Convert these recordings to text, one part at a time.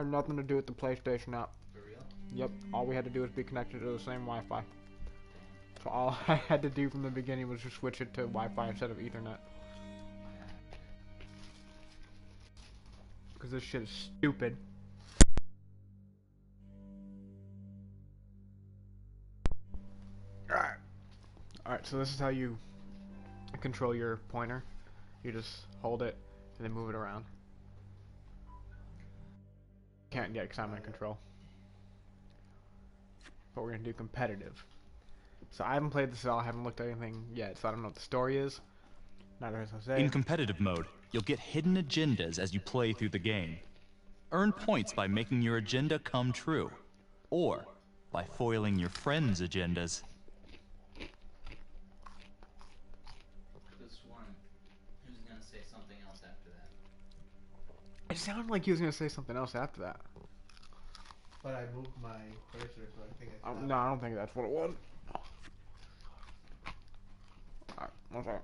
Had nothing to do with the PlayStation app. For real? Yep, all we had to do was be connected to the same Wi-Fi. So all I had to do from the beginning was just switch it to Wi-Fi instead of Ethernet. Because this shit is stupid. Alright, so this is how you control your pointer. You just hold it and then move it around. Can't yet because I'm in control. But we're going to do competitive. So I haven't played this at all, I haven't looked at anything yet, so I don't know what the story is. Neither has Jose. In competitive mode, you'll get hidden agendas as you play through the game. Earn points by making your agenda come true, or by foiling your friends' agendas. This one, who's gonna say something else after that? It sounded like he was going to say something else after that. But I moved my cursor, so I think I No, I don't think that's what it was. Alright, one second.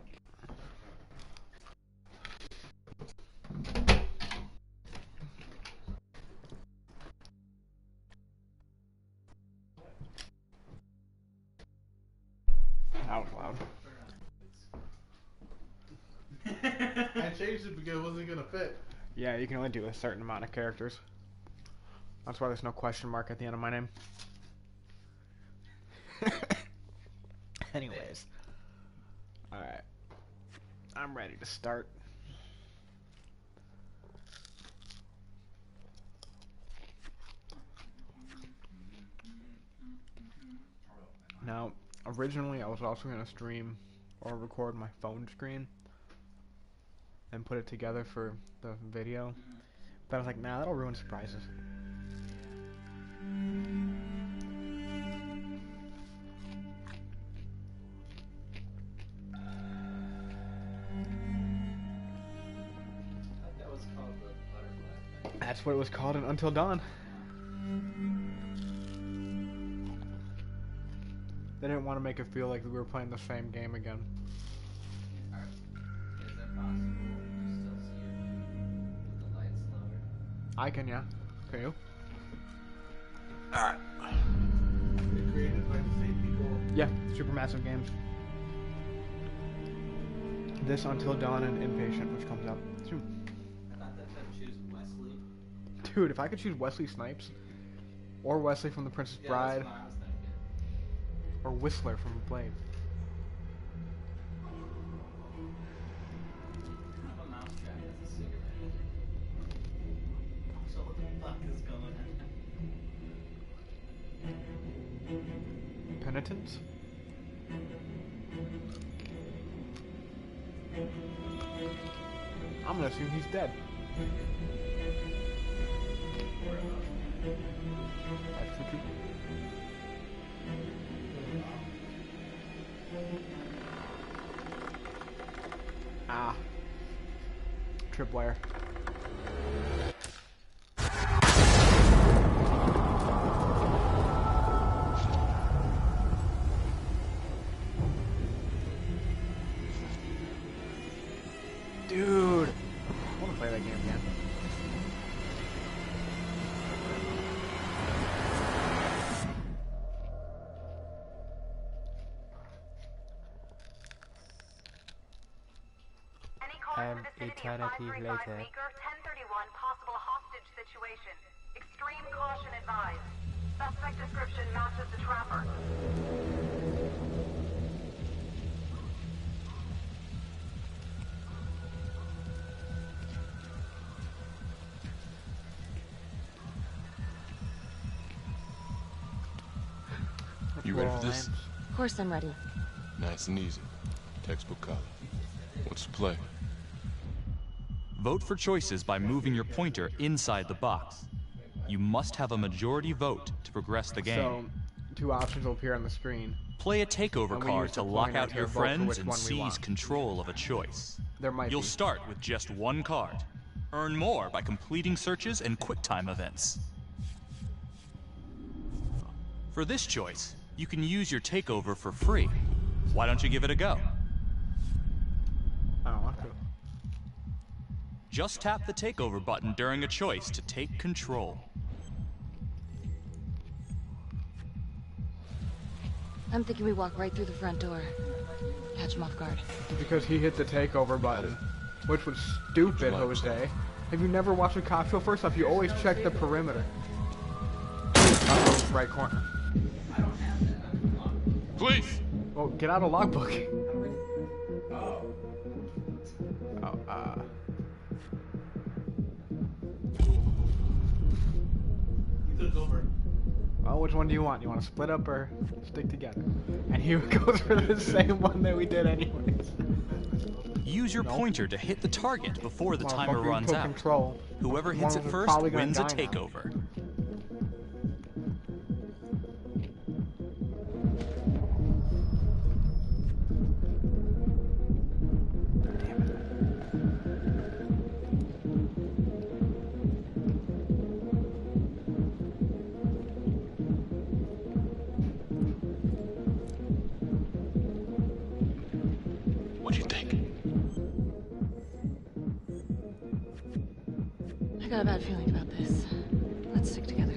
That was loud. I changed it because it wasn't gonna fit. Yeah, you can only do a certain amount of characters. That's why there's no question mark at the end of my name. Anyways. Alright. I'm ready to start. Now, originally I was also going to stream or record my phone screen and put it together for the video. But I was like, nah, that'll ruin surprises. That was called the butterfly thing. That's what it was called in Until Dawn. They didn't want to make it feel like we were playing the same game again. Is that possible? You still see it with the lights lowered? I can, yeah. Can you? They're created by the same people. Yeah, Supermassive Games. This Until Dawn and Inpatient, which comes out soon. I thought that I choose Wesley. Dude, if I could choose Wesley Snipes, or Wesley from The Princess Bride, That's what I was thinking. or Whistler from Blade. I have a mousetrap as a cigarette. So what the fuck is going on? Penitence? I'm gonna assume he's dead. That's the truth. Ah. Tripwire. Dude, I want to play that game again. And eternity later. 1031 possible hostage situation. Extreme caution advised. Suspect description matches the trapper. You ready for this? Of course I'm ready. Nice and easy. Textbook color. What's the play? Vote for choices by moving your pointer inside the box. You must have a majority vote to progress the game. So, two options will appear on the screen. Play a takeover And we card use to the lock pointer out to your vote for friends which and one we seize want. control of a choice. There might You'll be. start with just one card. Earn more by completing searches and QuickTime events. For this choice, you can use your takeover for free. Why don't you give it a go? I don't want to. Just tap the takeover button during a choice to take control. I'm thinking we walk right through the front door. Catch him off guard. Because he hit the takeover button, which was stupid, Jose. Have you never watched a cop show? First off, you always check the perimeter. Right corner. Police! Well, get out of logbook. Well, which one do you want? You want to split up or stick together? And he goes for the same one that we did anyways. Use your pointer to hit the target before the timer runs out. Control. Whoever hits it first wins a takeover. What do you think? I got a bad feeling about this. Let's stick together.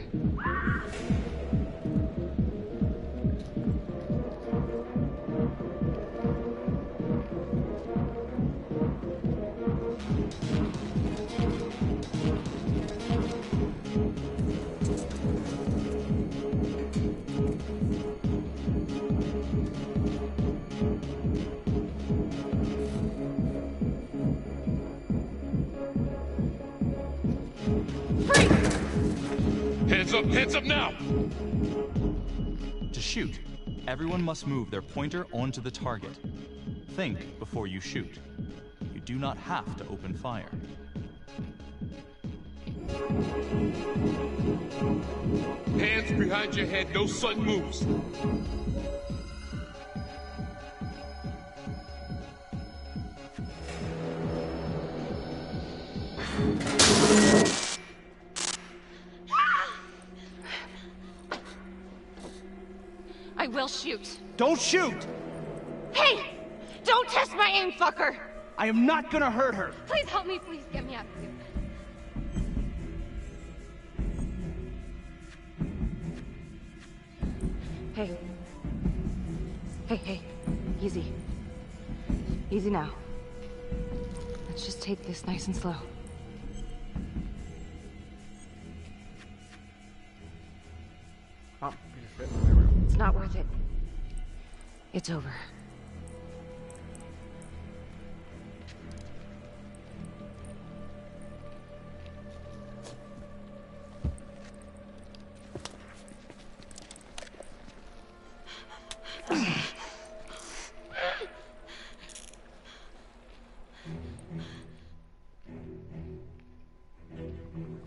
Hands up now! To shoot, everyone must move their pointer onto the target. Think before you shoot. You do not have to open fire. Hands behind your head, no sudden moves. I will shoot. Don't shoot! Hey! Don't test my aim, fucker! I am not gonna hurt her. Please help me, please get me out of here. Hey. Hey. Easy. Easy now. Let's just take this nice and slow. Oh, you just fit. It's not worth it. It's over.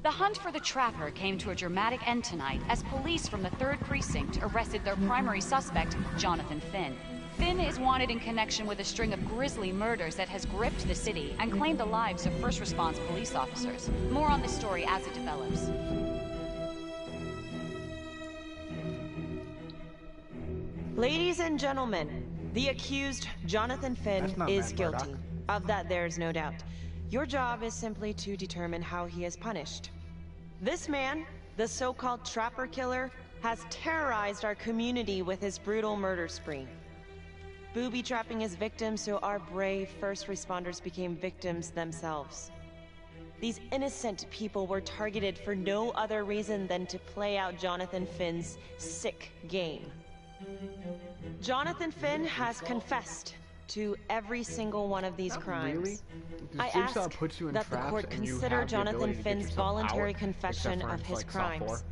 The hunt for the Trapper came to a dramatic end tonight as police from the 3rd Precinct arrested their primary suspect, Jonathan Finn. Finn is wanted in connection with a string of grisly murders that has gripped the city and claimed the lives of first response police officers. More on this story as it develops. Ladies and gentlemen, the accused, Jonathan Finn, is guilty. Of that, there's no doubt. Your job is simply to determine how he is punished. This man, the so-called Trapper Killer, has terrorized our community with his brutal murder spree. Booby-trapping his victims so our brave first responders became victims themselves. These innocent people were targeted for no other reason than to play out Jonathan Finn's sick game. Jonathan Finn has confessed to every single one of these crimes. Really? I ask that the court consider Jonathan Finn's voluntary confession of his crimes.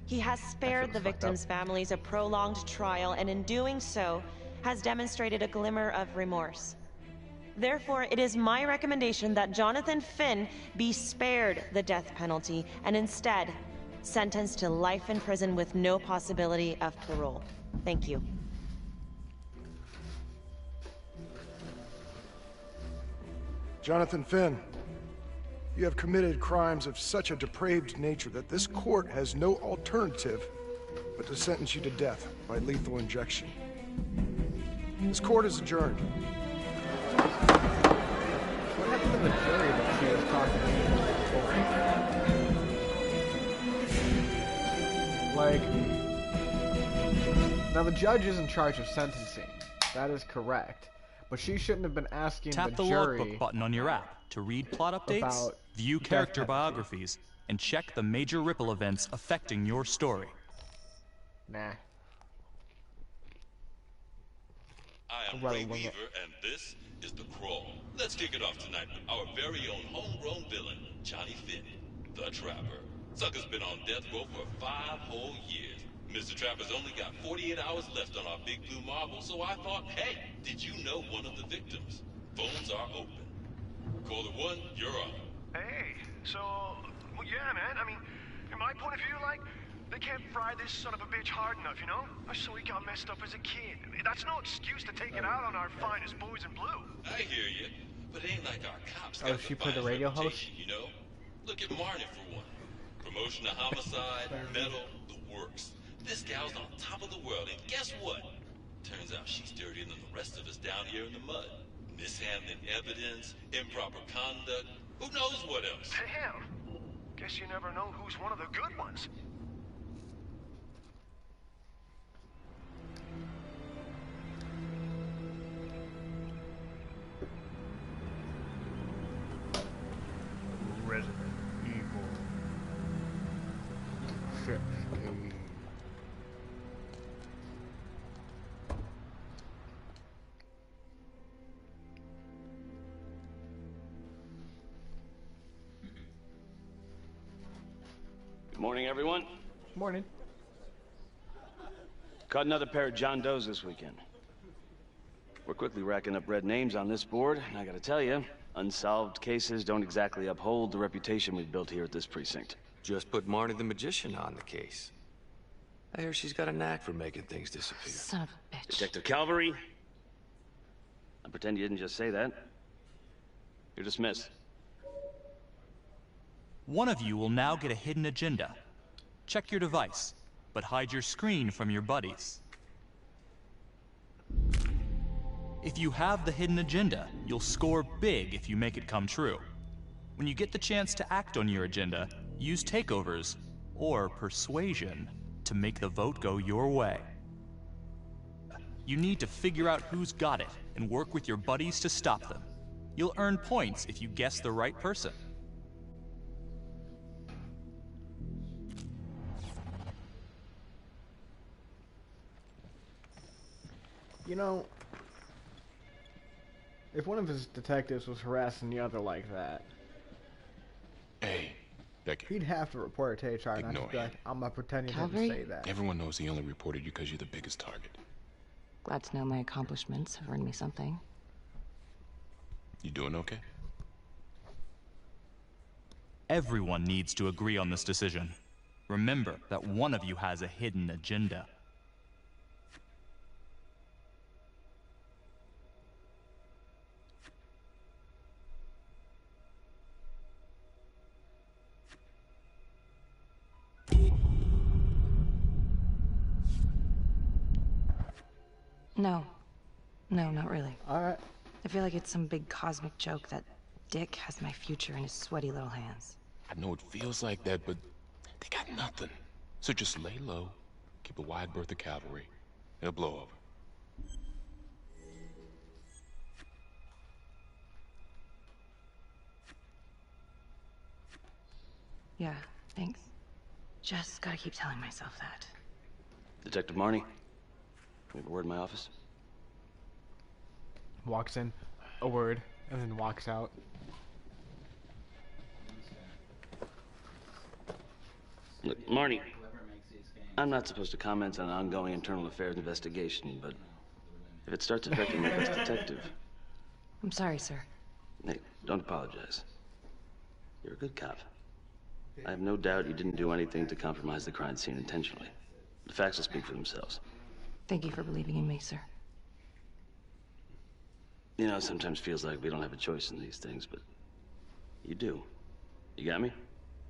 He has spared the victims' families a prolonged trial, and in doing so, has demonstrated a glimmer of remorse. Therefore, it is my recommendation that Jonathan Finn be spared the death penalty, and instead, sentenced to life in prison with no possibility of parole. Thank you. Jonathan Finn, you have committed crimes of such a depraved nature that this court has no alternative but to sentence you to death by lethal injection. This court is adjourned. What happened to the jury that she is talking to me. Like, now the judge is in charge of sentencing. That is correct. But she shouldn't have been asking Tap the jury logbook button on your app to read plot updates, about view death character penalty. biographies, and check the major ripple events affecting your story. Nah. I am Ray Weaver, and this is The Crawl. Let's kick it off tonight with our very own homegrown villain, Johnny Finn, the Trapper. Sucker's been on death row for 5 whole years. Mr. Trapper's only got 48 hours left on our big blue marble, so I thought, hey, did you know one of the victims? Phones are open. Caller 1, you're up. Hey, so, well, yeah, man, I mean, in my point of view, like, they can't fry this son of a bitch hard enough, you know? So he got messed up as a kid. That's no excuse to take it out on our finest boys in blue. I hear you, but it ain't like our cops Oh, got she the played the finest radio host? reputation, you know? Look at Marnie for one. Promotion to homicide, medal, the works. This gal's on top of the world, and guess what? Turns out she's dirtier than the rest of us down here in the mud. Mishandling evidence, improper conduct, who knows what else? Damn. Guess you never know who's one of the good ones. Resident Evil 6. Good morning, everyone. Morning. Caught another pair of John Does this weekend. We're quickly racking up red names on this board, and I gotta tell you, unsolved cases don't exactly uphold the reputation we've built here at this precinct. Just put Marnie the Magician on the case. I hear she's got a knack for making things disappear. Son of a bitch. Detective Calvary, I pretend you didn't just say that. You're dismissed. One of you will now get a hidden agenda. Check your device, but hide your screen from your buddies. If you have the hidden agenda, you'll score big if you make it come true. When you get the chance to act on your agenda, use takeovers or persuasion to make the vote go your way. You need to figure out who's got it and work with your buddies to stop them. You'll earn points if you guess the right person. You know, if one of his detectives was harassing the other like that, hey, Becky, he'd have to report it to HR, not just be like, I'm not pretending to say that. Everyone knows he only reported you because you're the biggest target. Glad to know my accomplishments have earned me something. You doing okay? Everyone needs to agree on this decision. Remember that one of you has a hidden agenda. No. No, not really. Alright. I feel like it's some big cosmic joke that Dick has my future in his sweaty little hands. I know it feels like that, but they got nothing. So just lay low, keep a wide berth of cavalry. It'll blow over. Yeah, thanks. Just gotta keep telling myself that. Detective Marnie, we have a word in my office. Walks in, a word, and then walks out. Look, Marnie, I'm not supposed to comment on an ongoing internal affairs investigation, but if it starts affecting my best detective... I'm sorry, sir. Hey, don't apologize. You're a good cop. I have no doubt you didn't do anything to compromise the crime scene intentionally. The facts will speak for themselves. Thank you for believing in me, sir. You know, it sometimes feels like we don't have a choice in these things, but you do. You got me?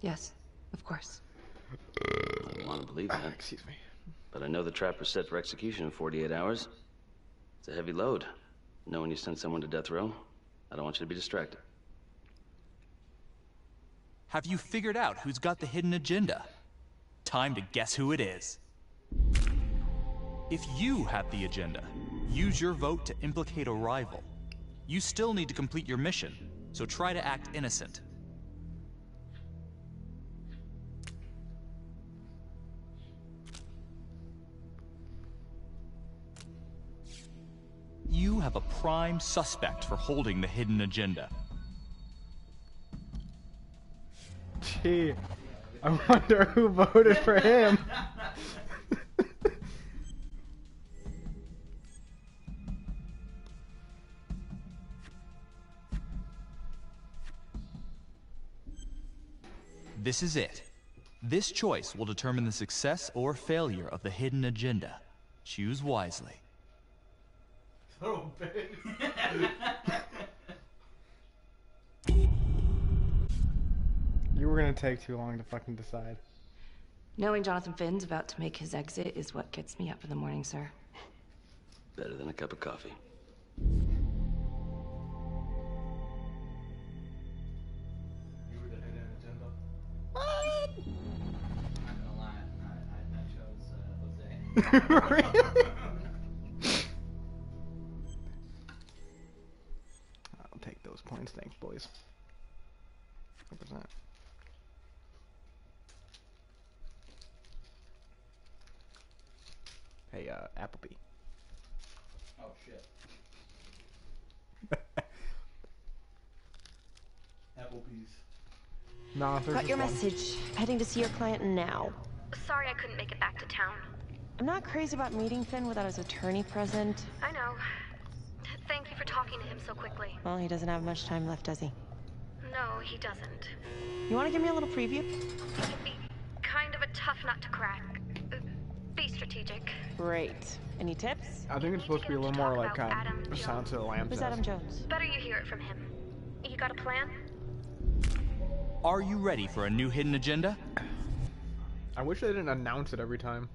Yes, of course. I don't want to believe that. Excuse me. But I know the trapper's set for execution in 48 hours. It's a heavy load. Knowing you sent someone to death row, I don't want you to be distracted. Have you figured out who's got the hidden agenda? Time to guess who it is. If you have the agenda, use your vote to implicate a rival. You still need to complete your mission, so try to act innocent. You have a prime suspect for holding the hidden agenda. Gee, I wonder who voted for him. This is it. This choice will determine the success or failure of the hidden agenda. Choose wisely. So big. You were gonna take too long to fucking decide. Knowing Jonathan Finn's about to make his exit is what gets me up in the morning, sir. Better than a cup of coffee. You were the hidden agenda. I'm not gonna lie, I chose Jose. Really? I'll take those points, thanks, boys. 100%. Hey, Applebee. Oh shit. Applebee's. Nah, Got your message. Heading to see your client now. Sorry I couldn't make it back to town. I'm not crazy about meeting Finn without his attorney present. I know. Thank you for talking to him so quickly. Well, he doesn't have much time left, does he? No, he doesn't. You want to give me a little preview? He can be kind of a tough nut to crack. Be strategic. Great. Any tips? I think it's supposed to be a little more like Silence of the Lambs. Who's Adam Jones? Better you hear it from him. You got a plan? Are you ready for a new hidden agenda? I wish they didn't announce it every time.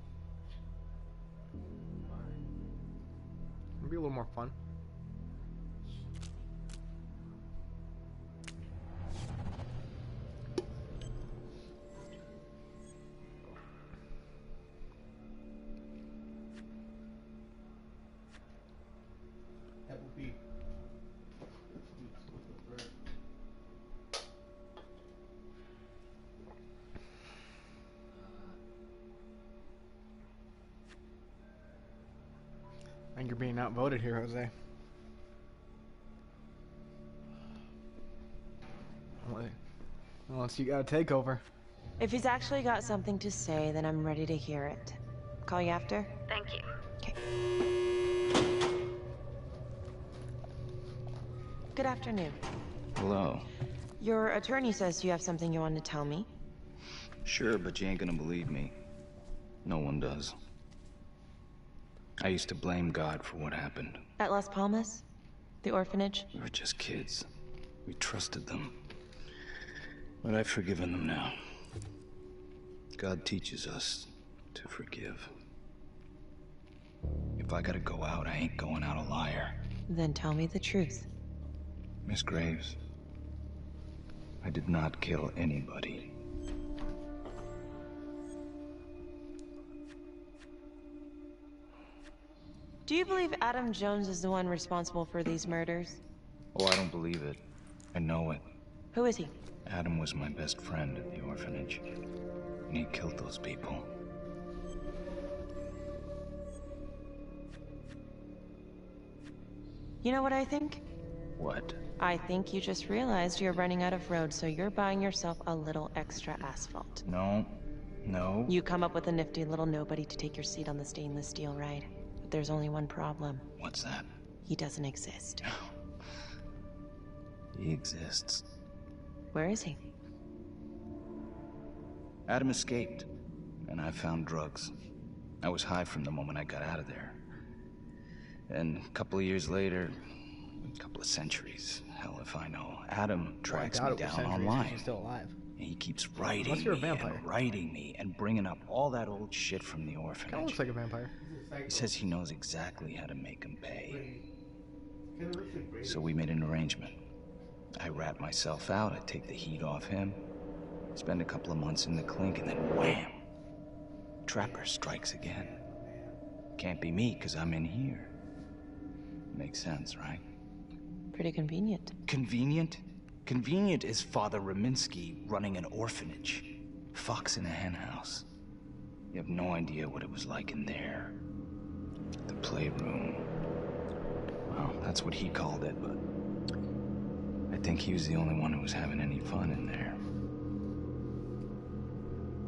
It'd be a little more fun. Applebee. I think you're being outvoted here, Jose. Unless you got a takeover. If he's actually got something to say, then I'm ready to hear it. Call you after? Thank you. Okay. Good afternoon. Hello. Your attorney says you have something you want to tell me. Sure, but you ain't gonna believe me. No one does. I used to blame God for what happened. At Las Palmas? The orphanage? We were just kids. We trusted them. But I've forgiven them now. God teaches us to forgive. If I gotta go out, I ain't going out a liar. Then tell me the truth. Miss Graves, I did not kill anybody. Do you believe Adam Jones is the one responsible for these murders? Oh, I don't believe it. I know it. Who is he? Adam was my best friend at the orphanage, and he killed those people. You know what I think? What? I think you just realized you're running out of road, so you're buying yourself a little extra asphalt. No. No. You come up with a nifty little nobody to take your seat on the stainless steel ride. But there's only one problem. What's that? He doesn't exist. He exists. Where is he? Adam escaped, and I found drugs. I was high from the moment I got out of there. And a couple of years later, a couple of centuries, hell if I know, Adam tracks me down online. He's still alive. And he keeps writing Unless you're a vampire. and writing me and bringing up all that old shit from the orphanage. Kind of looks like a vampire. He says he knows exactly how to make him pay. So we made an arrangement. I rat myself out, I take the heat off him, Spend a couple of months in the clink, and then wham! Trapper strikes again. Can't be me, because I'm in here. Makes sense, right? Pretty convenient. Convenient? Convenient is Father Raminsky running an orphanage. Fox in a henhouse. You have no idea what it was like in there. The playroom. Well, that's what he called it, but I think he was the only one who was having any fun in there.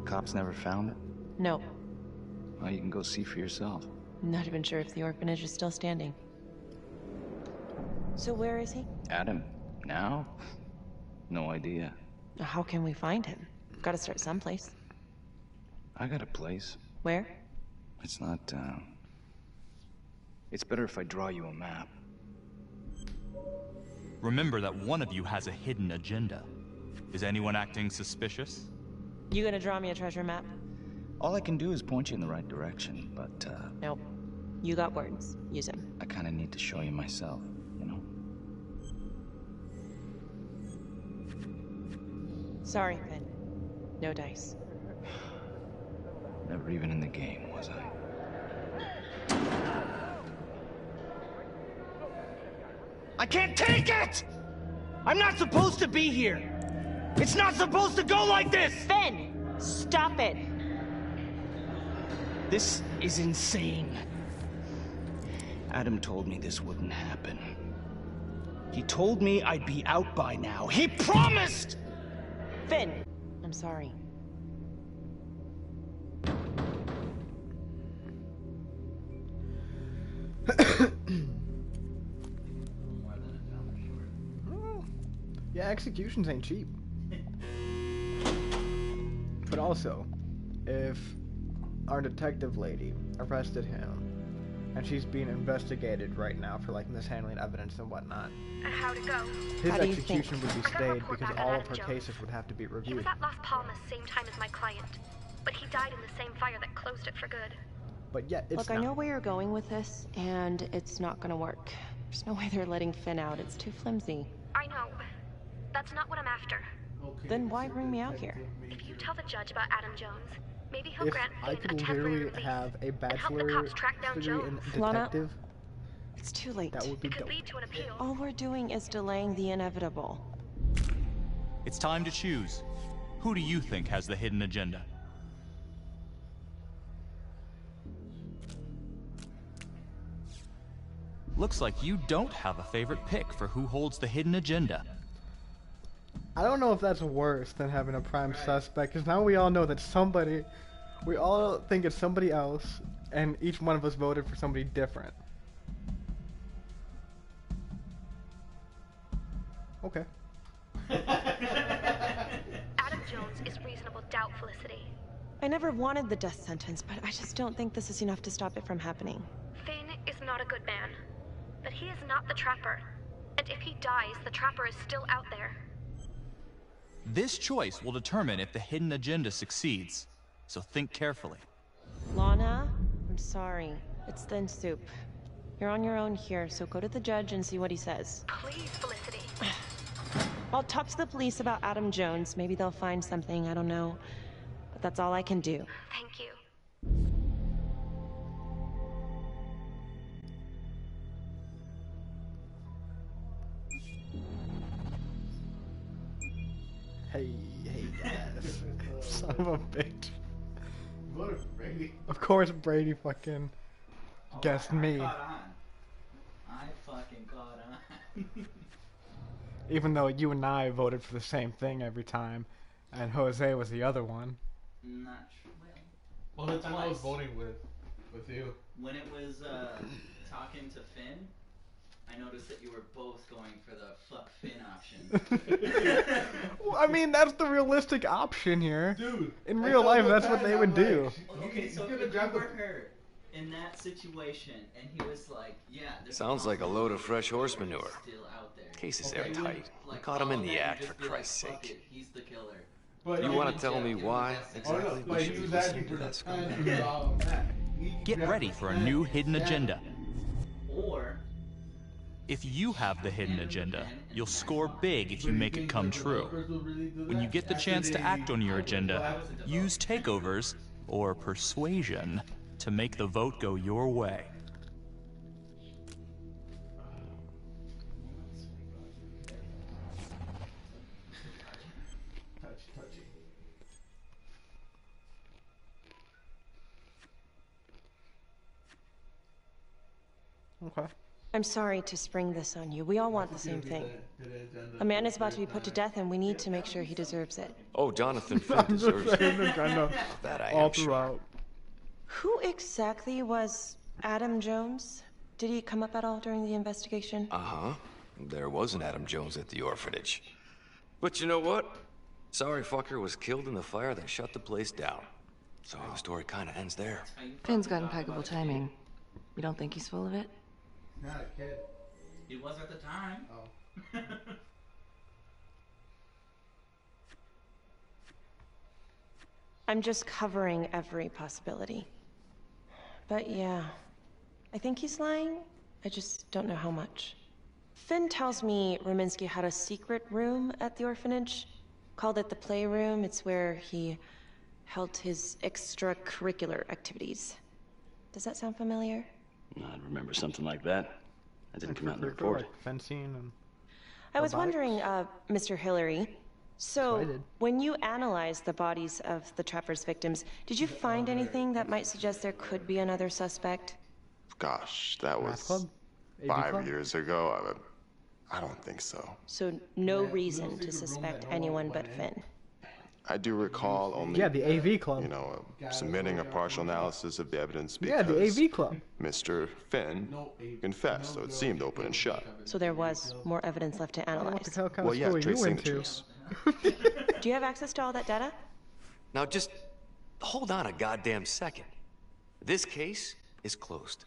Cops never found it? No. Well, you can go see for yourself. I'm not even sure if the orphanage is still standing. So where is he? Adam? Now? No idea. How can we find him? Gotta start someplace. I got a place. Where? It's not, It's better if I draw you a map. Remember that one of you has a hidden agenda. Is anyone acting suspicious? You gonna draw me a treasure map? All I can do is point you in the right direction, but, Nope. You got words. Use them. I kinda need to show you myself, you know? Sorry, Finn. No dice. Never even in the game, was I? I can't take it! I'm not supposed to be here! It's not supposed to go like this! Finn! Stop it! This is insane. Adam told me this wouldn't happen. He told me I'd be out by now. He promised! Finn! I'm sorry. Yeah, executions ain't cheap. But also, if our detective lady arrested him, and she's being investigated right now for like mishandling evidence and whatnot, how'd it go? his execution would be stayed because all of her cases would have to be He reviewed. was at Las Palmas same time as my client, but he died in the same fire that closed it for good. But yet, it's Look, I know where you're going with this, and it's not gonna work. There's no way they're letting Finn out. It's too flimsy. I know. That's not what I'm after. Then why bring me out here? If you tell the judge about Adam Jones, maybe he'll If grant I Finn a could temporary literally release have a and help the bachelor's cops track down degree in Jones. Lana, detective, it's too late. that would be It could dope. lead to an appeal. All we're doing is delaying the inevitable. It's time to choose. Who do you think has the hidden agenda? Looks like you don't have a favorite pick for who holds the hidden agenda. I don't know if that's worse than having a prime suspect, because now we all know that somebody, we all think it's somebody else, and each one of us voted for somebody different. Okay. Adam Jones is reasonable doubt, Felicity. I never wanted the death sentence, but I just don't think this is enough to stop it from happening. Finn is not a good man, but he is not the Trapper. And if he dies, the Trapper is still out there. This choice will determine if the hidden agenda succeeds, so think carefully. Lana, I'm sorry. It's thin soup. You're on your own here, so go to the judge and see what he says. Please, Felicity. I'll talk to the police about Adam Jones. Maybe they'll find something, I don't know. But that's all I can do. Thank you. Hey guys. Son of a bitch. Voted for Brady. Of course Brady fucking guessed me. I fucking caught on. Even though you and I voted for the same thing every time, and Jose was the other one. Not Well, that's why I was voting with you. When it was talking to Finn, I noticed that you were both going for the fuck Finn option. Well, I mean, that's the realistic option here. Dude, in real life, that's what they would do. Okay, so if you were her in that situation, and he was like, yeah, there's Sounds like a load of fresh horse manure. still out there. Case is airtight. We caught him in the act, for Christ's sake. He's the killer. But You want to tell me why exactly we should be listening to that scumbag? Get ready for a new hidden agenda. Or If you have the hidden agenda, you'll score big if you make it come true. When you get the chance to act on your agenda, use takeovers or persuasion to make the vote go your way. Touchy. Okay. I'm sorry to spring this on you. We all want the same thing. A man is about to be put to death, and we need to make sure he deserves it. Oh, Jonathan Finn deserves it. That I all am throughout. Who exactly was Adam Jones? Did he come up at all during the investigation? Uh-huh. There was an Adam Jones at the orphanage. But you know what? Sorry fucker was killed in the fire that shut the place down. So the story kind of ends there. Finn's got impeccable timing. You don't think he's full of it? Not a kid. He was at the time. Oh. I'm just covering every possibility. But yeah, I think he's lying. I just don't know how much. Finn tells me Rominsky had a secret room at the orphanage. Called it the playroom. It's where he held his extracurricular activities. Does that sound familiar? I remember something like that. That didn't come out in the report. Like fencing and I was wondering, Mr. Hillary, so when you analyzed the bodies of the Trapper's victims, did you find anything that might suggest there could be another suspect? Gosh, that was 5 years ago. I don't think so. So no reason to suspect anyone but Finn. I do recall only... Yeah, the AV club. You know, submitting a partial analysis of the evidence because... Yeah, the AV club. Mr. Finn confessed, so it seemed open and shut. So there was more evidence left to analyze. Well, yeah, trace signatures. Do you have access to all that data? Now just hold on a goddamn second. This case is closed.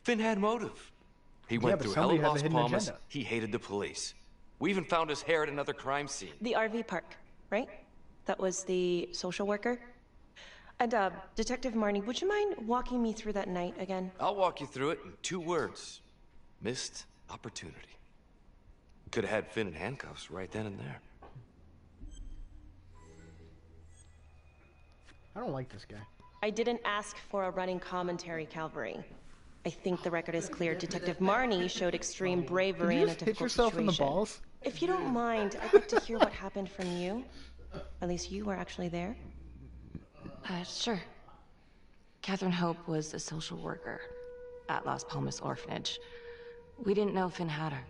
Finn had motive. He went through hell of Las Palmas. He hated the police. We even found his hair at another crime scene. The RV park, right? That was the social worker? And, Detective Marnie, would you mind walking me through that night again? I'll walk you through it in 2 words. Missed opportunity. Could have had Finn in handcuffs right then and there. I don't like this guy. I didn't ask for a running commentary, Calvary. I think the record is clear. Detective Marnie showed extreme bravery in a difficult hit yourself situation. in the balls? If you don't mind, I'd like to hear what happened from you. At least you were actually there. Sure. Catherine Hope was a social worker at Las Palmas Orphanage. We didn't know Finn had her.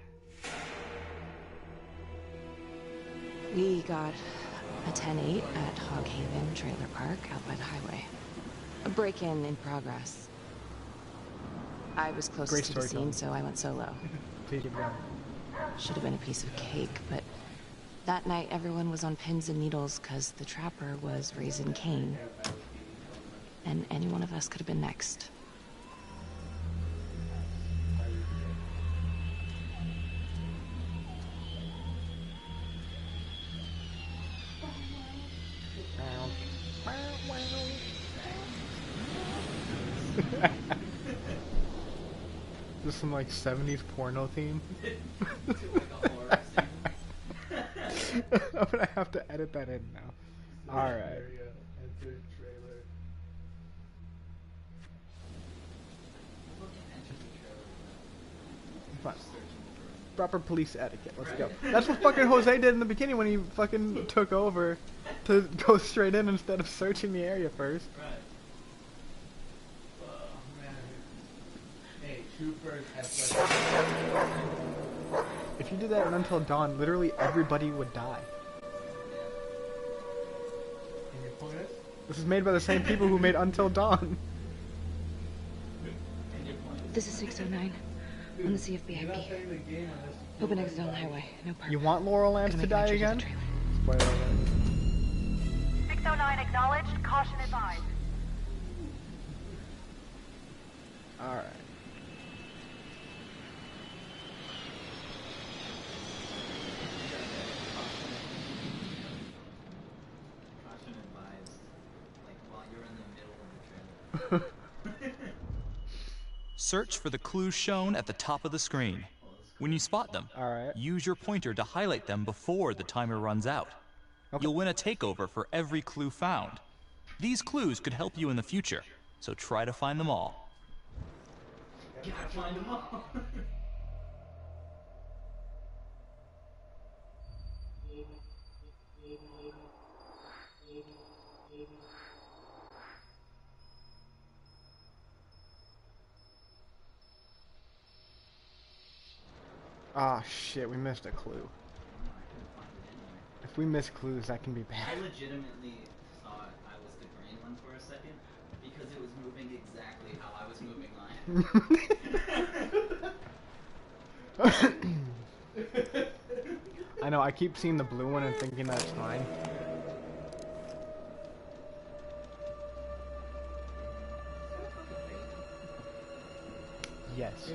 We got a 10-8 at Hog Haven Trailer Park out by the highway. A break-in in progress. I was closest to the scene, so I went solo. Should have been a piece of cake, but that night everyone was on pins and needles because the Trapper was raising Cain. And any one of us could have been next. Just some like 70s porno theme. I'm gonna have to edit that in now. Alright. Fine. Proper police etiquette, let's go. That's what fucking Jose did in the beginning when he fucking took over to go straight in instead of searching the area first. Right. Hey, if you did that in Until Dawn, literally everybody would die. This is made by the same people who made Until Dawn. This is 609 on the CFBIP. Open exit on the highway. No park. You want Laurel Lance to die again? Spoiler alert. 609 acknowledged. Caution advised. Alright. Search for the clues shown at the top of the screen. When you spot them, use your pointer to highlight them before the timer runs out. You'll win a takeover for every clue found. These clues could help you in the future, so try to find them all. Gotta find them all. Ah, shit, we missed a clue. If we miss clues, that can be bad. I legitimately thought I was the green one for a second because it was moving exactly how I was moving mine. I know, I keep seeing the blue one and thinking that's mine. Yes.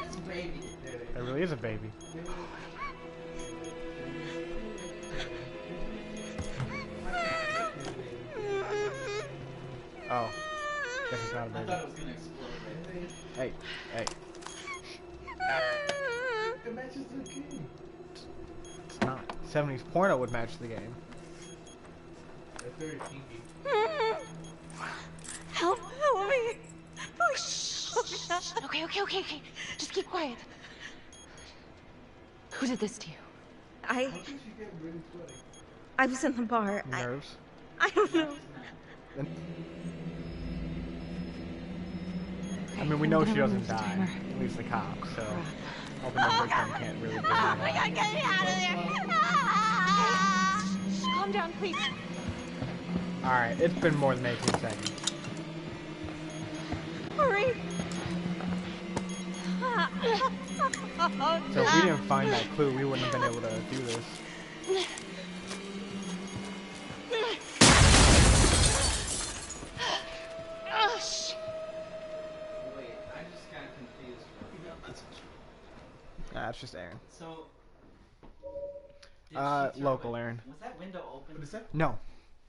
It's a baby. It really is a baby. Oh. Guess it's not a baby. I thought it was gonna explode right there. Hey, hey. It matches the game. It's not. 70s porno would match the game. That's very kinky. Help me. Oh, shh. Okay. Just keep quiet. Who did this to you? How did she get really sweaty? I was in the bar. Nerves? I don't know. I mean, we know she doesn't die. At least the cops, so... Hoping the victim can't really do that. I gotta get me out of there. Shh, calm down, please. Alright, it's been more than 18 seconds. Hurry. So if we didn't find that clue, we wouldn't have been able to do this. Wait, I just got confused. Nah, it's just Aaron. So, local Aaron. Was that window open? What is that? No.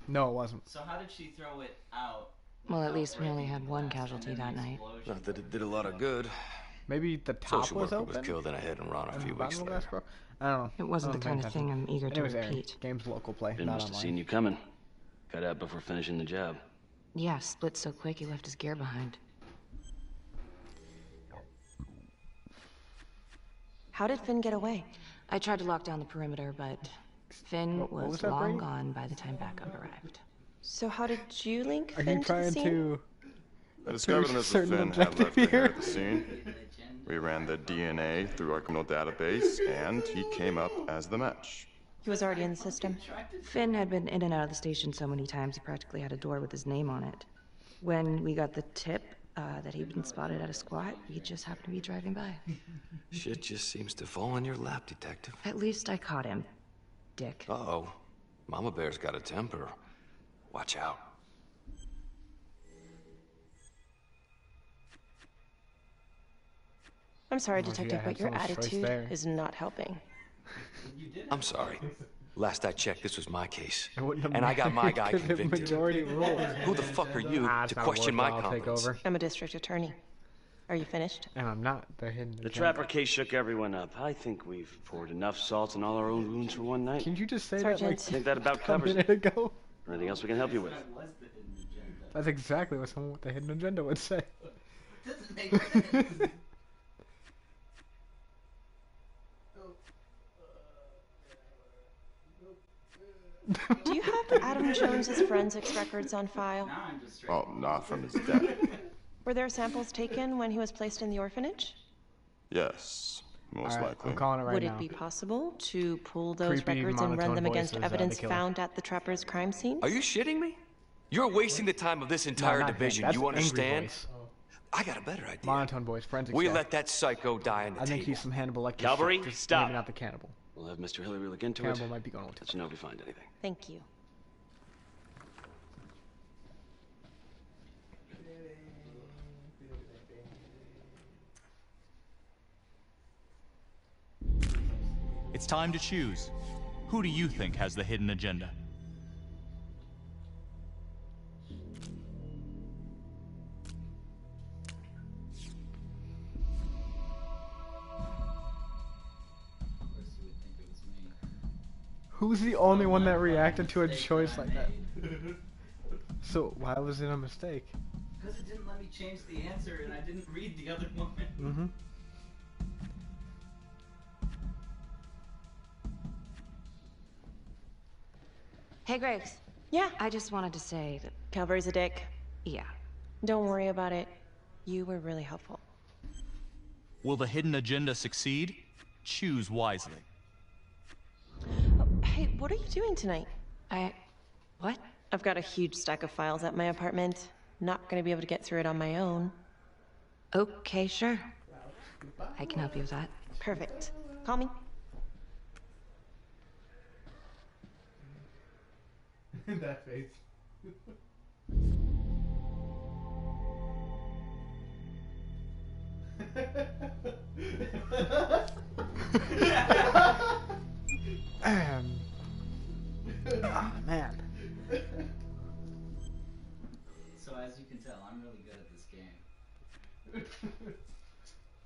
No, it wasn't. So how did she throw it out? Well, at least we only had one casualty that night. Not that it did a lot of good. Maybe the top Social was worker open? was killed in a hit and run a few weeks later. I don't know. It wasn't the kind of thing I'm eager to Anyways, Aaron, repeat. game's local play, Ben not must have online. seen you coming. Got out before finishing the job. Yeah, split so quick he left his gear behind. How did Finn get away? I tried to lock down the perimeter, but Finn What was was that, long Brady? gone by the time backup arrived. So how did you link Are Finn you to the trying scene? to... I discovered Mr. certain Finn had objective left the here? hair at the scene. We ran the DNA through our criminal database, and he came up as the match. He was already in the system. Finn had been in and out of the station so many times he practically had a door with his name on it. When we got the tip that he'd been spotted at a squat, we just happened to be driving by. Shit just seems to fall in your lap, Detective. At least I caught him, Dick. Uh-oh. Mama Bear's got a temper. Watch out. I'm sorry, Oh, Detective, yeah, but your someone's choice attitude there. is not helping. I'm sorry. Last I checked, this was my case. It wouldn't have And I got my mattered guy 'cause it convicted. majority rule. Who the fuck are you Nah, to it's not question my worthwhile. I'll take competence? over. I'm a district attorney. Are you finished? And I'm not the hidden The agenda. Trapper case shook everyone up. I think we've poured enough salt on all our own wounds for one night. Can you just say Sergeant. that I like think that about a covers it. minute ago? Anything else we can help you with? That's exactly what someone with the hidden agenda would say. Doesn't make sense. Do you have Adam Jones's forensics records on file? Now I'm just straight. Well, not from his death. Were there samples taken when he was placed in the orphanage? Yes, most Alright, likely. I'm calling it right Would now. it be possible to pull those Creepy records and run monotone them against voices, the evidence killer. found at the Trapper's crime scene? Are you shitting me? You're wasting the time of this entire not him. division. That's You angry understand? voice. I got a better idea. Monotone voice, forensic We staff. let that psycho die on the I think table. he's some Hannibal Lecter Cavalry, shit, just stop. maybe not the cannibal. We'll have Mr. Hillary look into Cannibal it. might be going with Let you know if we find anything. Thank you. It's time to choose. Who do you think has the hidden agenda? Who's the only one that reacted to a choice like that? So why was it a mistake? Because it didn't let me change the answer and I didn't read the other one. Mm-hmm. Hey, Griggs. Yeah? I just wanted to say that... Calvary's a dick. Yeah. Don't worry about it. You were really helpful. Will the hidden agenda succeed? Choose wisely. Oh, hey, what are you doing tonight? What? I've got a huge stack of files at my apartment. Not gonna be able to get through it on my own. Okay, sure. I can help you with that. Perfect. Call me. That face. Oh, man. So as you can tell, I'm really good at this game.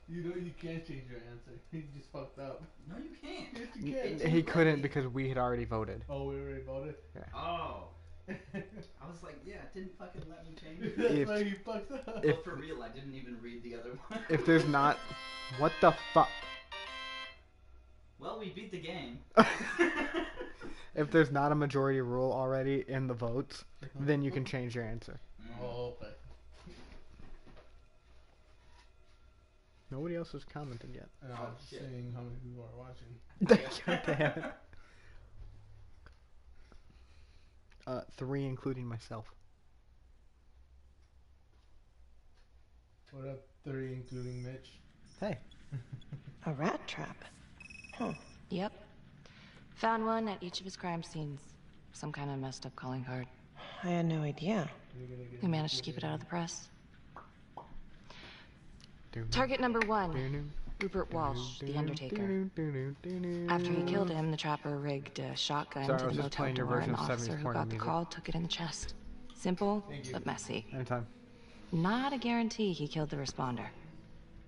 You know you can't change your answer. You just fucked up. No, you can't. Yes, you can. He couldn't because we had already voted. Oh, we already voted? Yeah. Oh. I was like, yeah, it didn't fucking let me change it. That's why you fucked up. But for real, I didn't even read the other one. If there's not... What the fuck? Well, we beat the game. If there's not a majority rule already in the votes, then you can change your answer. Oh, okay. Nobody else has commented yet. And I was saying how many people are watching. God damn it. 3 including myself. What up, 3 including Mitch? Hey. A rat trap. Huh. Yep. Found one at each of his crime scenes. Some kind of messed up calling card. I had no idea. We managed to keep it out of the press. Target number 1. Rupert Walsh, the Undertaker. After he killed him, the trapper rigged a shotgun to the motel door, and the officer who got the call took it in the chest. Simple, but messy. Anytime. Not a guarantee he killed the responder.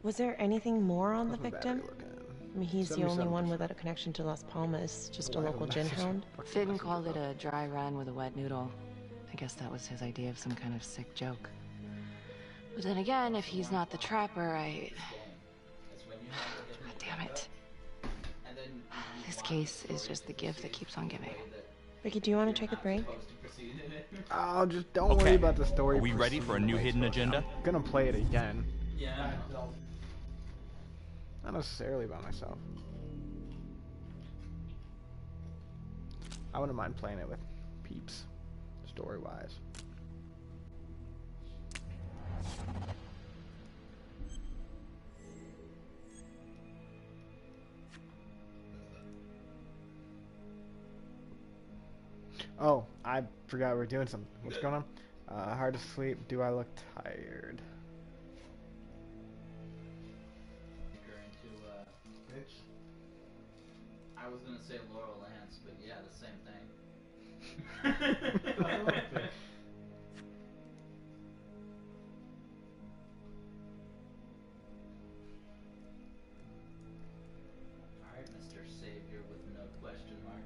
Was there anything more on the victim? I mean, he's the only one without a connection to Las Palmas, just a local gin hound. Finn called it a dry run with a wet noodle. I guess that was his idea of some kind of sick joke. But then again, if he's not the trapper, God damn it. This case is just the gift that keeps on giving. Ricky, do you want to take a break? Oh, just don't worry about the story. Are we ready for a new hidden agenda? I'm gonna play it again. Yeah. Not necessarily by myself. I wouldn't mind playing it with peeps, story-wise. Oh, I forgot we were doing something. What's going on? Hard to sleep. Do I look tired? Mitch? I was gonna say Laurel Lance, but yeah, the same thing. I like it. Alright, Mr. Savior with no question mark.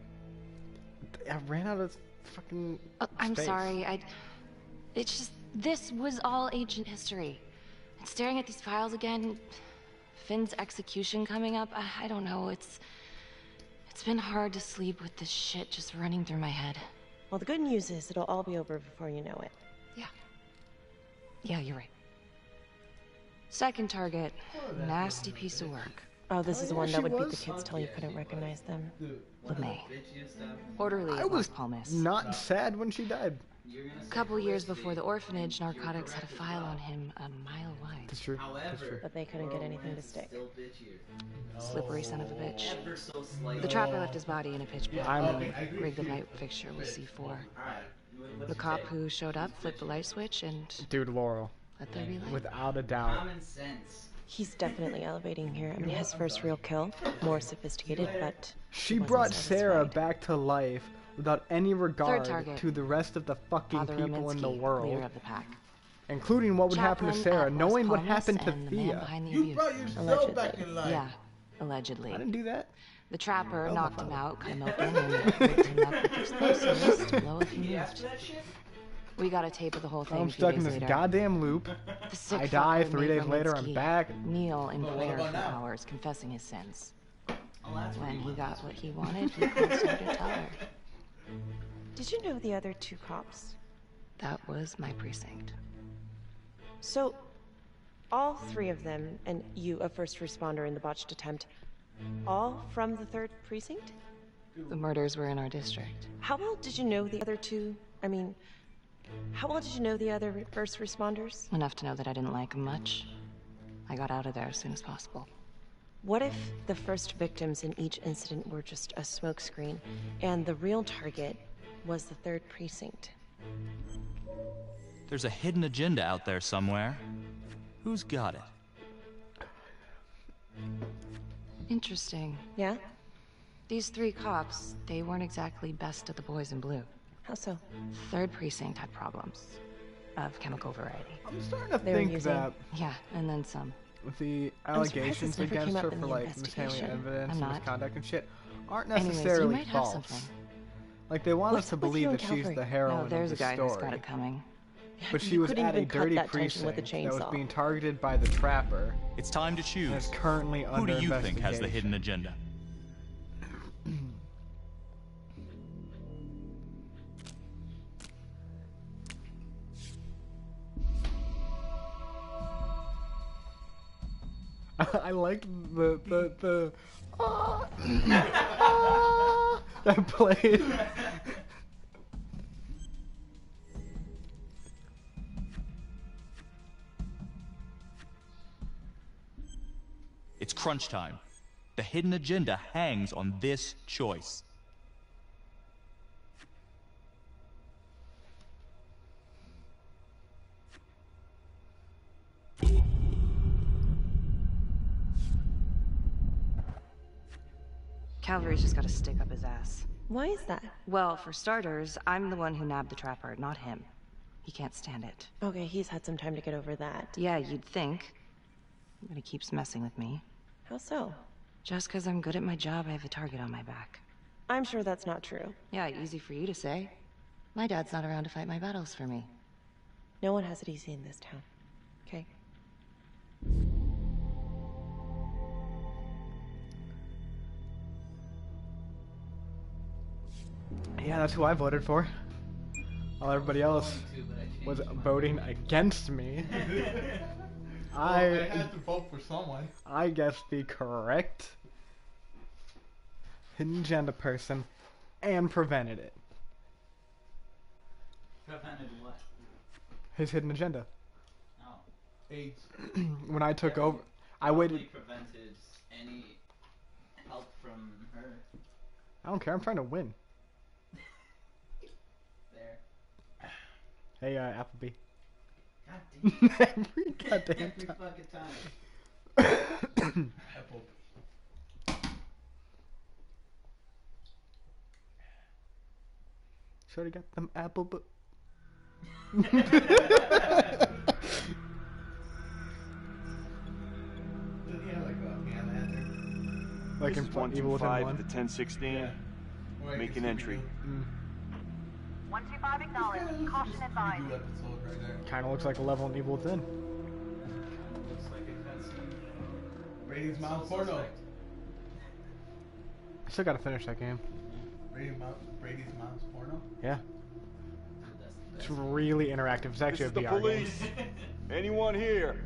I ran out of fucking I'm space. sorry, it's just, this was all ancient history. And staring at these files again, Finn's execution coming up, I don't know, it's been hard to sleep with this shit just running through my head. Well, the good news is it'll all be over before you know it. Yeah, you're right. Second target, nasty piece of work. Oh, this is the one that would beat the kids till you couldn't recognize them. LeMay. Orderly at Las Palmas. Not sad when she died. A couple years before the orphanage, narcotics had a file on him a mile wide. That's true. That's true. But they couldn't get anything to stick. Slippery son of a bitch. The trapper left his body in a pitch black room, rigged the light fixture with C4. The cop who showed up flipped the light switch and... Dude, Laurel. Let there be light. Without a doubt. Common sense. He's definitely elevating here. I mean, his first real kill, more sophisticated, but... She brought Sarah back to life without any regard to the rest of the fucking Father people in the Rominsky, world. leader of the pack. Including what would happen to Chaplain Sarah, at knowing Las what Palmas happened to and the man Thea. behind the You abuse. brought yourself back in life. Yeah, allegedly. I didn't do that. The trapper knocked him out, cut him open, and rigged him up with explosives to blow if he moved. We got a tape of the whole thing. I'm stuck in this goddamn loop. I die. 3 days later, I'm back. Kneel in prayer for hours, confessing his sins. When he got what he wanted, he called her to tell her. Did you know the other 2 cops? That was my precinct. So, all 3 of them, and you, a first responder in the botched attempt, all from the 3rd precinct? The murders were in our district. How well did you know the other 2? I mean, how well did you know the other first responders? Enough to know that I didn't like them much. I got out of there as soon as possible. What if the first victims in each incident were just a smokescreen, and the real target was the 3rd precinct? There's a hidden agenda out there somewhere. Who's got it? Interesting. Yeah? These 3 cops, they weren't exactly best of the boys in blue. How so? 3rd precinct had problems. Of chemical variety. I'm starting to think that... Yeah, and then some. With the allegations against her for like mishandling evidence and misconduct and shit aren't necessarily false. Like they want us to believe that she's the heroine of the story. There's a guy who's got it coming. But she was at a dirty precinct that was being targeted by the trapper. It's time to choose. And is currently under investigation. Who do you think has the hidden agenda? I liked the that played. It's crunch time. The hidden agenda hangs on this choice. Calvary's just gotta stick up his ass. Why is that? Well, for starters, I'm the one who nabbed the trapper, not him. He can't stand it. Okay, he's had some time to get over that. Yeah, you'd think. But he keeps messing with me. How so? Just because I'm good at my job, I have a target on my back. I'm sure that's not true. Yeah, easy for you to say. My dad's not around to fight my battles for me. No one has it easy in this town. Okay? Yeah, that's who I voted for. While everybody else was voting against me. I had to vote for someone. I guess the correct hidden agenda person and prevented it. Prevented what? His hidden agenda. Oh. AIDS. When I took over, I waited. Prevented any help from her. I don't care. I'm trying to win. There. Hey, Applebee. God damn. Every goddamn Every fucking time. Apple. Shorty got them apple but like in front Evil Within 1 to 1016. Yeah. Make an entry. 125 acknowledged. Caution advised. Kind of looks like a level in Evil Within. Looks like a cutscene. Brady's mom's porno. I still gotta finish that game. Brady's mom's porno? Yeah. It's really interactive. It's actually a VR game. Police. Anyone here?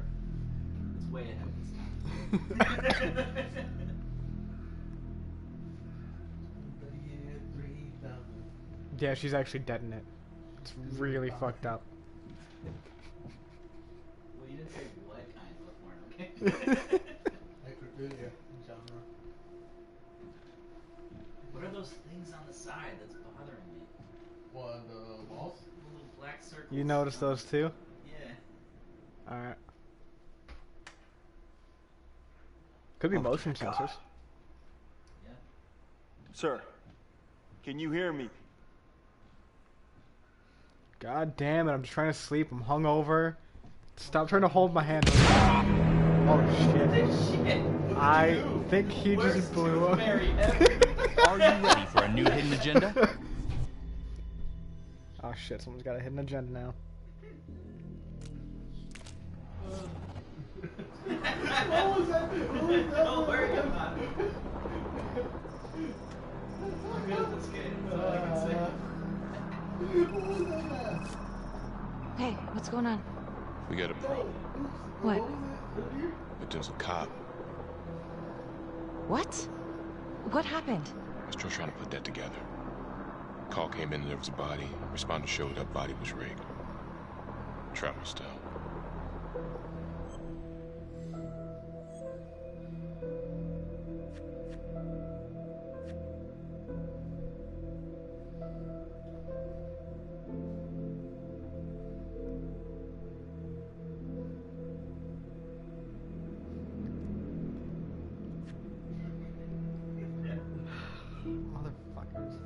It's way ahead of its time. Yeah, she's actually dead in it. It's really fucked up. Well, you didn't say what kind of a porno, okay? Necrophilia genre. What are those things on the side that's bothering me? What, the walls? The little black circles. You noticed those too? Yeah. Alright. Could be motion sensors. Yeah. Sir, can you hear me? God damn it, I'm just trying to sleep. I'm hungover. Stop trying to hold my hand. Oh shit. Shit. I think he just blew up. Are you ready for a new hidden agenda? Oh shit, someone's got a hidden agenda now. What was that? Don't worry about it. It's good. That's all I can say. Hey, what's going on? We got a problem. What? But there's a cop. What? What happened? I was still trying to put that together. Call came in and there was a body. Responder showed up, body was rigged. Travel style. Motherfuckers.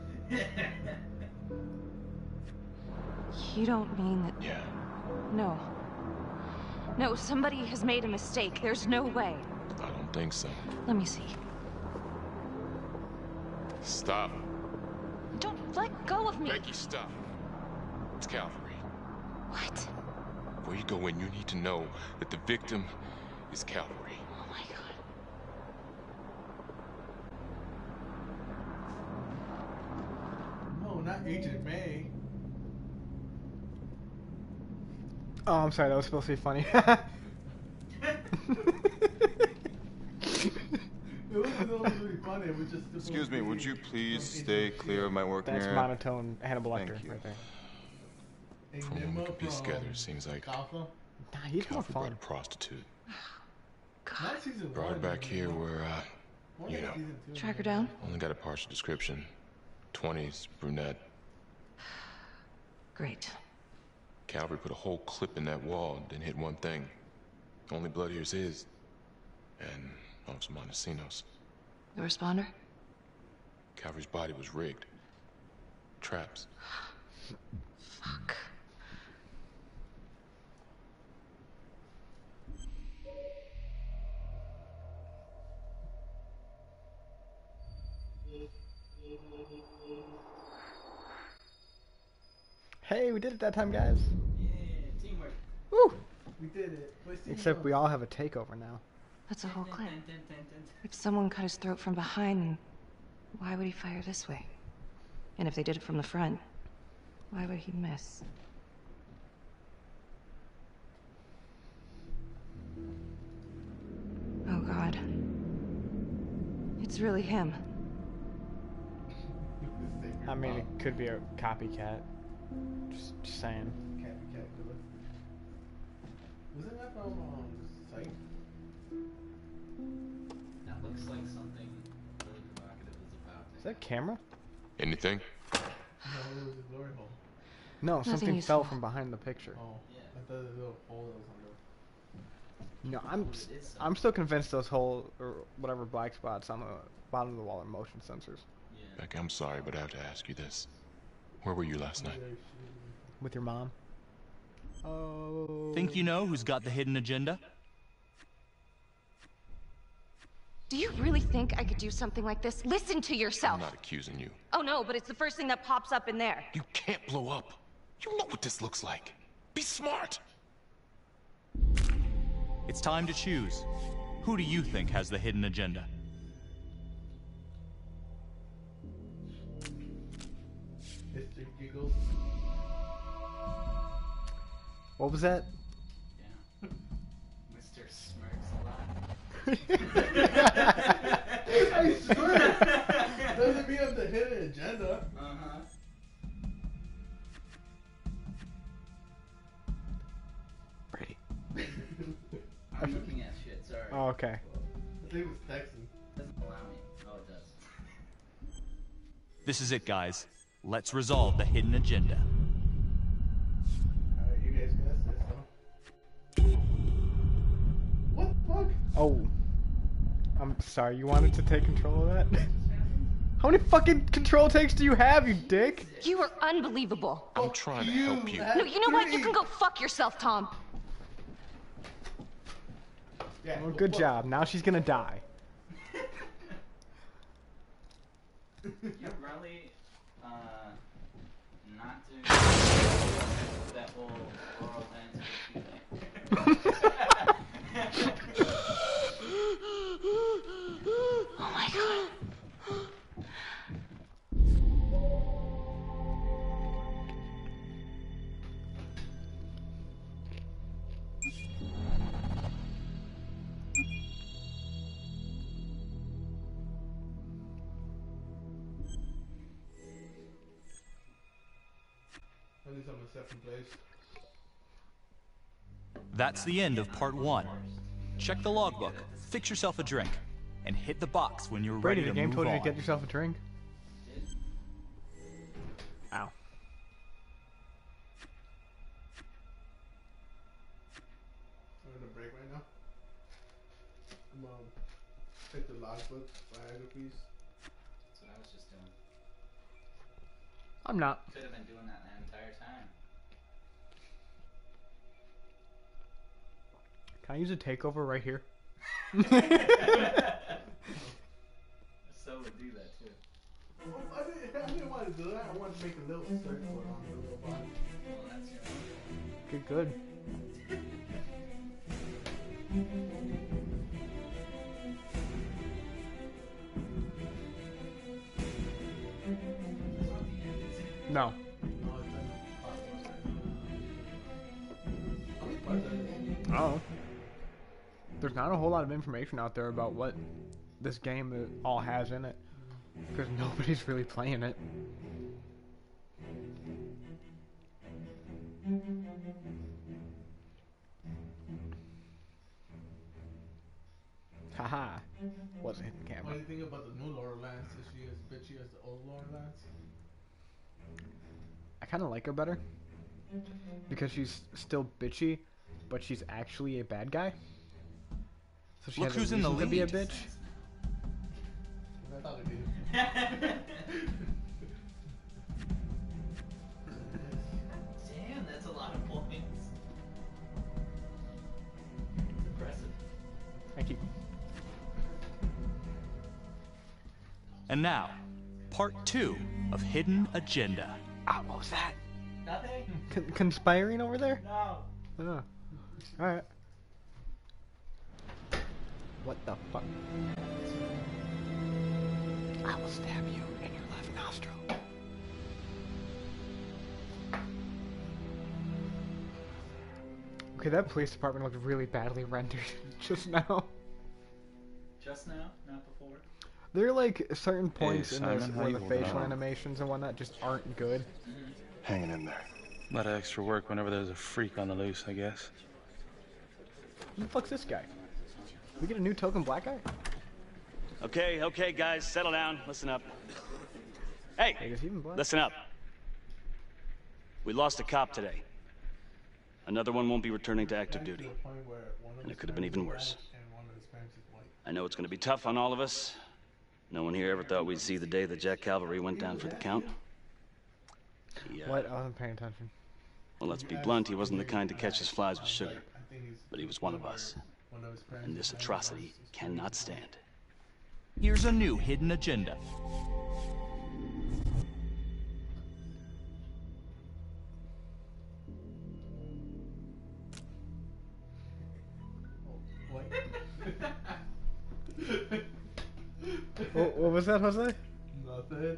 You don't mean that... Yeah. No. No, somebody has made a mistake. There's no way. I don't think so. Let me see. Stop. Don't let go of me. Becky, stop. It's Calvary. What? Before you go in, you need to know that the victim is Calvary. Oh my god. No, not Agent May. Oh, I'm sorry, that was supposed to be funny. It wasn't really funny, it was just... Excuse me, would you please stay clear of my working area? That's monotone Hannibal Lecter Thank you. right there. From when we could be together, seems like Nah, he's more Calvary fun. brought a prostitute. Not season Brought her one, back here where, you know, Track her down? only got a partial description. 20s, brunette. Great. Calvary put a whole clip in that wall, didn't hit one thing. Only blood here's his. And of some Montesinos. The responder? Calvary's body was rigged. Traps. Fuck. Hey, we did it that time, guys. Yeah, teamwork. Woo! We did it. Except we all have a takeover now. That's a whole clip. If someone cut his throat from behind, why would he fire this way? And if they did it from the front, why would he miss? Oh god. It's really him. I mean, it could be a copycat. Just saying. Copycat killer. Wasn't that from Psych? That looks like something really provocative is about to Is that camera? Anything? No, it was a glory hole. No, Nothing something useful. fell from behind the picture. Oh, yeah. I thought there was a little hole that was on the... No, I'm still convinced those whole or whatever black spots on the bottom of the wall are motion sensors. Becky, I'm sorry, but I have to ask you this. Where were you last night? With your mom. Oh. Think you know who's got the hidden agenda? Do you really think I could do something like this? Listen to yourself. I'm not accusing you. Oh no, but it's the first thing that pops up in there. You can't blow up. You know what this looks like. Be smart. It's time to choose. Who do you think has the hidden agenda? Mr. Giggles. What was that? Yeah. Mr. Smirks a lot. I swear! Doesn't mean I'm the hidden agenda. Uh-huh. Brady. I'm looking at shit, sorry. Oh, okay. I think it was Texan. Doesn't allow me. Oh, it does. This is it, guys. Let's resolve the hidden agenda. Alright, you guys guessed it, so. What the fuck? Oh. I'm sorry, you wanted to take control of that? How many fucking control takes do you have, you dick? You are unbelievable. I'm trying to help you. No, you know what? You can go fuck yourself, Tom. Yeah, well, good job. Now she's gonna die. You're really not doing that whole Laurel Lance thing. Oh my god. At least I'm in second place. That's the end of part 1. Check the logbook, fix yourself a drink, and hit the box when you're Brady, ready to the game move told you on. to get yourself a drink. Ow. I'm in a break right now. I'm take the logbook, biographies. That's what I was just doing. I'm not. Could have been doing that the entire time. Can I use a takeover right here? So would do that too. Well, I didn't want to do that. I wanted to make a little circle on the little body. Well, that's your Good, good. No. Oh. There's not a whole lot of information out there about what this game all has in it. Because nobody's really playing it. Haha. Wasn't hitting camera. What do you think about the new Laura Lance? Is she as bitchy as the old Laura Lance? I kind of like her better. Because she's still bitchy, but she's actually a bad guy. So she Look has who's a in the reason to be a lead. bitch. I thought it did. Damn, that's a lot of points. Impressive. Thank you. And now, part 2 of Hidden Agenda. Ah, what was that? Nothing? Conspiring over there? No. Oh. Alright. What the fuck? I will stab you in your left nostril. Okay, that police department looked really badly rendered just now. Just now? Not before? There are like certain points in this Simon, how where you the holding facial on? animations and whatnot just aren't good. Hanging in there. A lot of extra work whenever there's a freak on the loose, I guess. Who the fuck's this guy? We get a new token black guy? Okay, guys, settle down. Listen up. Hey, Wait, is he even black? listen up. We lost a cop today. Another one won't be returning to active duty. And it could have been even worse. I know it's going to be tough on all of us. No one here ever thought we'd see the day that Jack Calvary went down for the count. What? I wasn't paying attention. Well, let's be blunt, he wasn't the kind to catch his flies with sugar. But he was one of us. And this atrocity cannot stand. Here's a new Hidden Agenda. What was that, Jose? Nothing.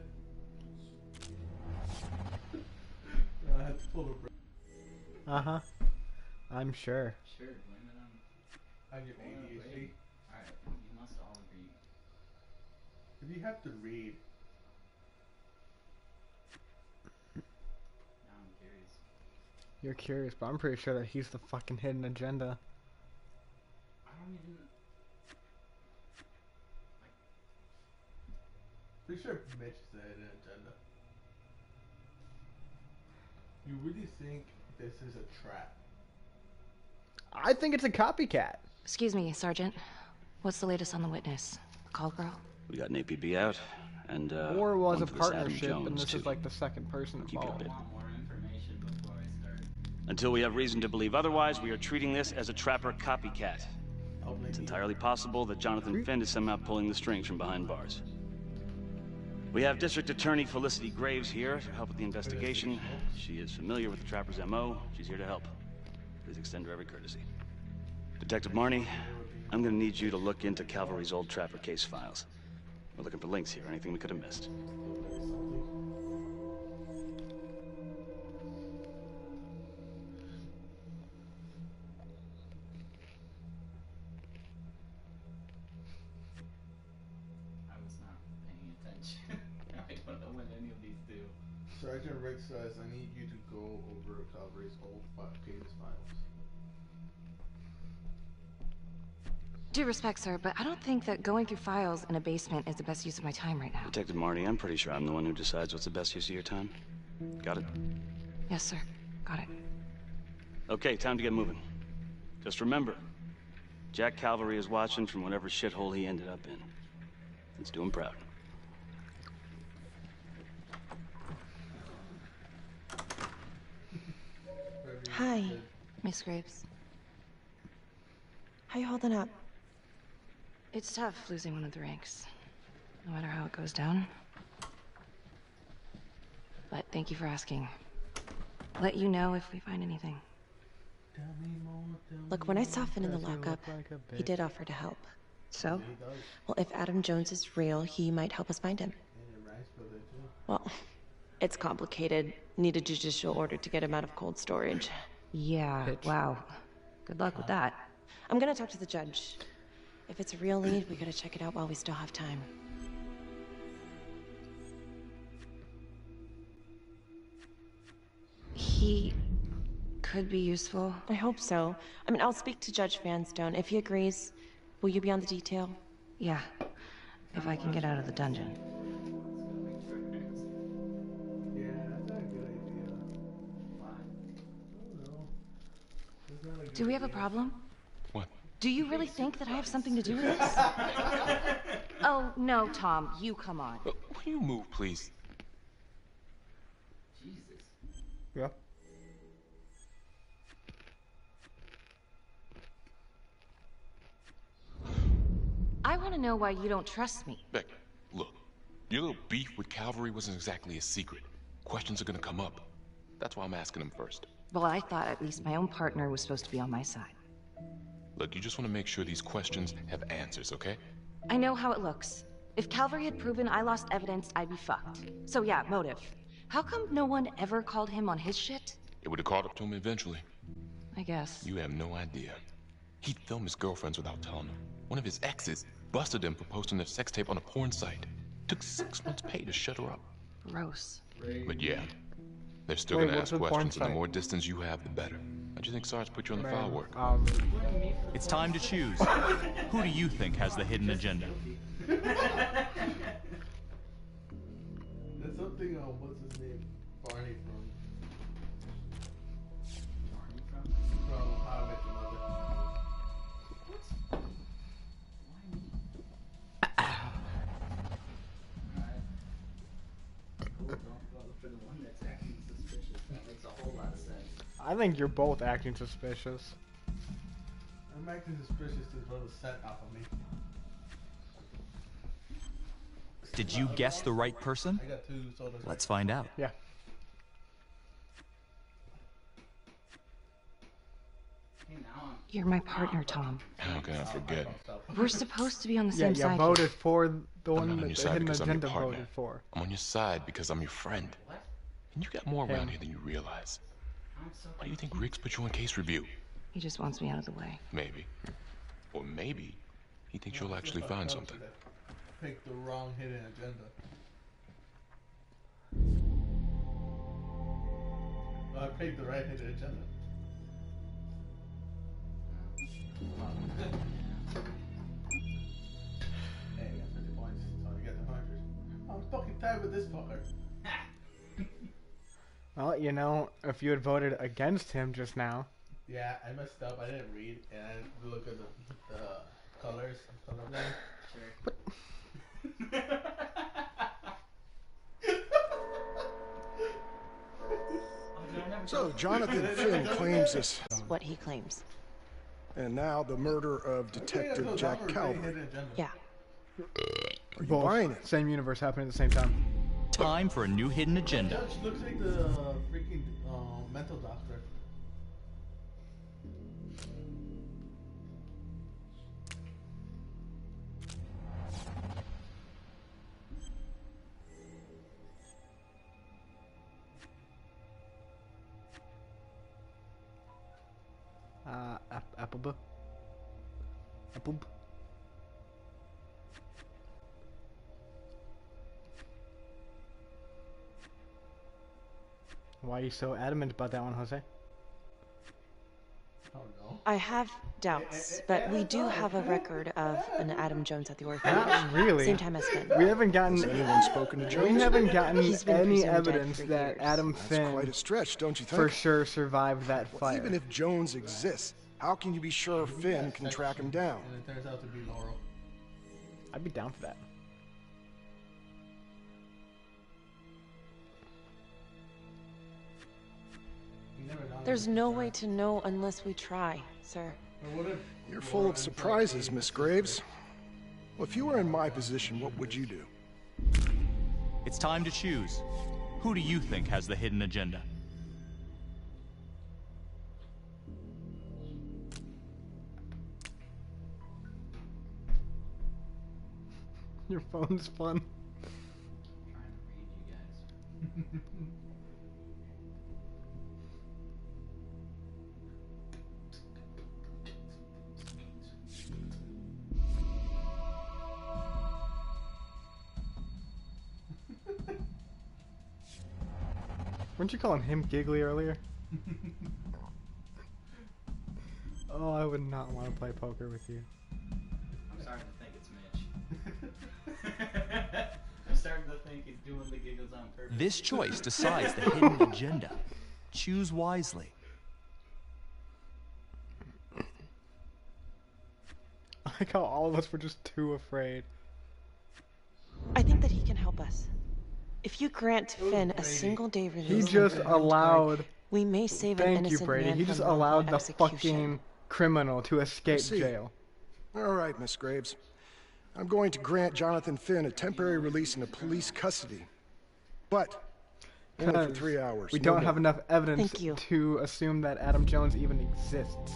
I had to pull a break. Uh-huh. I'm sure. Sure, blame it on... On your ADHD. Alright, you must all agree. If you have to read. Now I'm curious. You're curious, but I'm pretty sure that he's the fucking hidden agenda. I don't even... Pretty sure Mitch is the hidden agenda. You really think this is a trap? I think it's a copycat. Excuse me, Sergeant. What's the latest on the witness? Call girl? We got an APB out, and Or was one a for this Adam partnership, and Jones, this too. is like the second person Keep it involved. up. More information before I start. Until we have reason to believe otherwise, we are treating this as a trapper copycat. It's entirely possible that Jonathan Finn is somehow pulling the strings from behind bars. We have District Attorney Felicity Graves here to help with the investigation. She is familiar with the Trapper's MO. She's here to help. Please extend her every courtesy. Detective Marnie, I'm gonna need you to look into Calvary's old Trapper case files. We're looking for links here, anything we could have missed. I was not paying attention. I don't know what any of these do. Sergeant Rick says, I need you to go over Calvary's old case files. Due respect, sir, but I don't think that going through files in a basement is the best use of my time right now. Detective Marnie, I'm pretty sure I'm the one who decides what's the best use of your time. Got it? Yes, sir. Got it. Okay, time to get moving. Just remember, Jack Calvary is watching from whatever shithole he ended up in. Let's do him proud. Hi. Miss Graves. How you holding up? It's tough losing one of the ranks, no matter how it goes down. But thank you for asking. Let you know if we find anything. Look, when I saw Finn in the lockup, he did offer to help. So? Well, if Adam Jones is real, he might help us find him. Well, it's complicated. Need a judicial order to get him out of cold storage. Yeah, wow. Good luck with that. I'm gonna talk to the judge. If it's a real lead, we gotta check it out while we still have time. He could be useful. I hope so. I mean, I'll speak to Judge Vanstone. If he agrees, will you be on the detail? Yeah, if I can get out of the dungeon. Yeah, that's not a good idea. Why? I don't know. Do we have a problem? What? Do you really think that I have something to do with this? Oh, no, Tom, you come on. Will you move, please? Jesus. Yeah. I want to know why you don't trust me. Beck, look. Your little beef with Calvary wasn't exactly a secret. Questions are gonna come up. That's why I'm asking them first. Well, I thought at least my own partner was supposed to be on my side. Look, you just want to make sure these questions have answers, okay? I know how it looks. If Calvary had proven I lost evidence, I'd be fucked. So yeah, motive. How come no one ever called him on his shit? It would have caught up to him eventually. I guess. You have no idea. He'd film his girlfriends without telling them. One of his exes busted him for posting their sex tape on a porn site. Took 6 months' pay to shut her up. Gross. But yeah, they're still gonna ask questions, and the more distance you have, the better. How do you think Sarge put you on the file work? It's time to choose. Who do you think has the hidden agenda? There's something on what's his name? Barney from How I Met Your Mother. I think you're both acting suspicious. I'm acting suspicious to throw the scent off of me. Did you guess the right person? I got 2 sodas. Let's find out. Yeah. You're my partner, Tom. How can I forget? We're supposed to be on the same Yeah, side. you voted for the I'm one not on that your the side hidden because I'm your agenda partner. voted for. I'm on your side because I'm your friend. And you got more around here than you realize. Why do you think Riggs put you on case review? He just wants me out of the way. Maybe. Or maybe he thinks you'll actually find something. Picked the wrong hidden agenda. I picked the right hidden agenda. Hey, I got 50 points, so you get the 100. I'm fucking tired with this fucker. Well, you know, if you had voted against him just now. Yeah, I messed up. I didn't read, and I didn't look at the colors. I'm colorblind. So, Jonathan Finn claims this. What he claims. And now the murder of Detective Jack Calvary. Yeah. Are you buying it? Same universe happening at the same time. Time for a new hidden agenda. Judge looks like the freaking mental doctor. Apple. Why are you so adamant about that one, Jose? Oh no. I have doubts, but we do have a record of an Adam Jones at the orphanage. Not really. Same time as Finn. We haven't gotten. Has anyone spoken to Jones? We haven't gotten He's been any presumed dead evidence for that years. Adam That's Finn quite a stretch, don't you think? for sure survived that Well, fire. even if Jones exists, how can you be sure Finn can track him down? And it turns out to be Laurel. I'd be down for that. There's no way to know unless we try, sir. You're full of surprises, Miss Graves. Well, if you were in my position, what would you do? It's time to choose. Who do you think has the hidden agenda? Your phone's fun. Trying to read you guys. Weren't you calling him giggly earlier? Oh, I would not want to play poker with you. I'm starting to think it's Mitch. I'm starting to think he's doing the giggles on purpose. This choice decides the hidden agenda. Choose wisely. I like how all of us were just too afraid. I think that he can help us. If you grant Finn a single day release, He just allowed. we may save an Thank innocent you, Brady. man He just from wrongful allowed the execution. fucking criminal to escape jail. All right, Miss Graves. I'm going to grant Jonathan Finn a temporary release into police custody. But only for 3 hours. We no don't more. have enough evidence Thank you. to assume that Adam Jones even exists.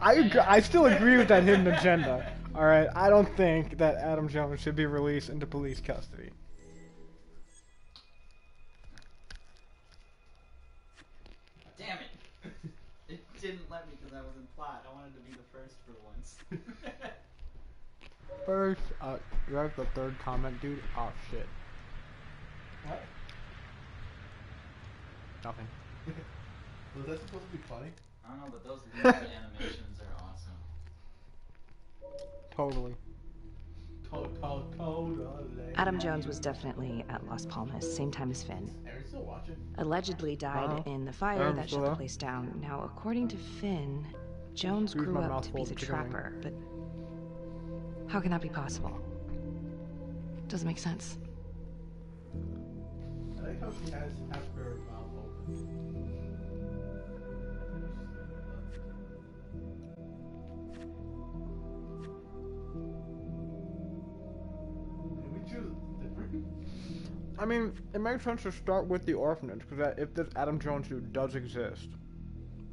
I still agree with that hidden agenda. All right, I don't think that Adam Jones should be released into police custody. Damn it! It didn't let me because I was in plot. I wanted to be the first for once. First, that's the third comment, dude. Oh shit. What? Nothing. Was that supposed to be funny? I don't know, but those leaf animations are awesome. Totally. Adam Jones was definitely at Las Palmas, same time as Finn. Aaron's still watching. Allegedly died in the fire that shut the place down. Now, according to Finn, Jones grew up to be the trapper, but how can that be possible? Doesn't make sense. I like how she has half her mouth open. I mean, it makes sense to start with the orphanage, because if this Adam Jones dude does exist,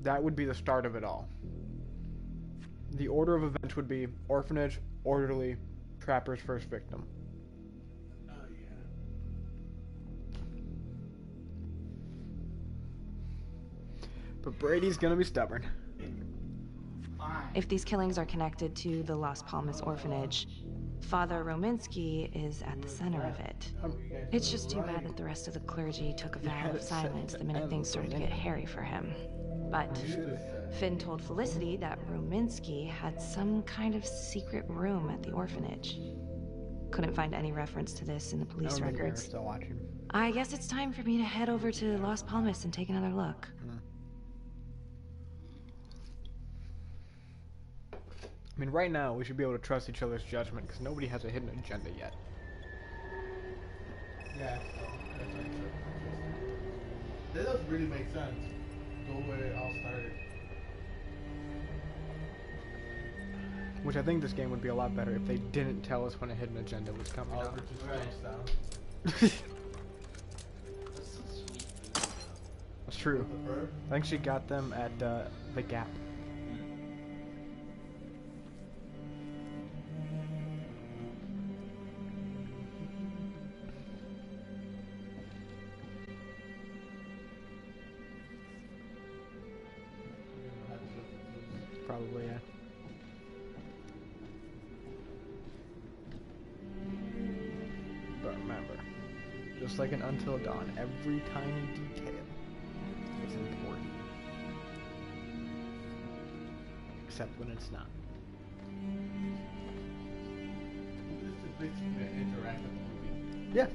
that would be the start of it all. The order of events would be orphanage, orderly, trapper's first victim. Oh, yeah. But Brady's gonna be stubborn. If these killings are connected to the Las Palmas orphanage, Father Rominsky is at the center of it. It's just too bad that the rest of the clergy took a vow of silence the minute things started to get hairy for him. But Finn told Felicity that Rominsky had some kind of secret room at the orphanage. Couldn't find any reference to this in the police records. Still watching. I guess it's time for me to head over to Las Palmas and take another look. I mean, right now, we should be able to trust each other's judgment, because nobody has a hidden agenda yet. Yeah, so that's what I said. That does really make sense. Go where it all started. Which I think this game would be a lot better if they didn't tell us when a hidden agenda was coming out. That's true. I think she got them at the Gap. Probably, yeah. But remember, just like in Until Dawn, every tiny detail is important. Except when it's not. This is basically an interactive movie. Yeah. How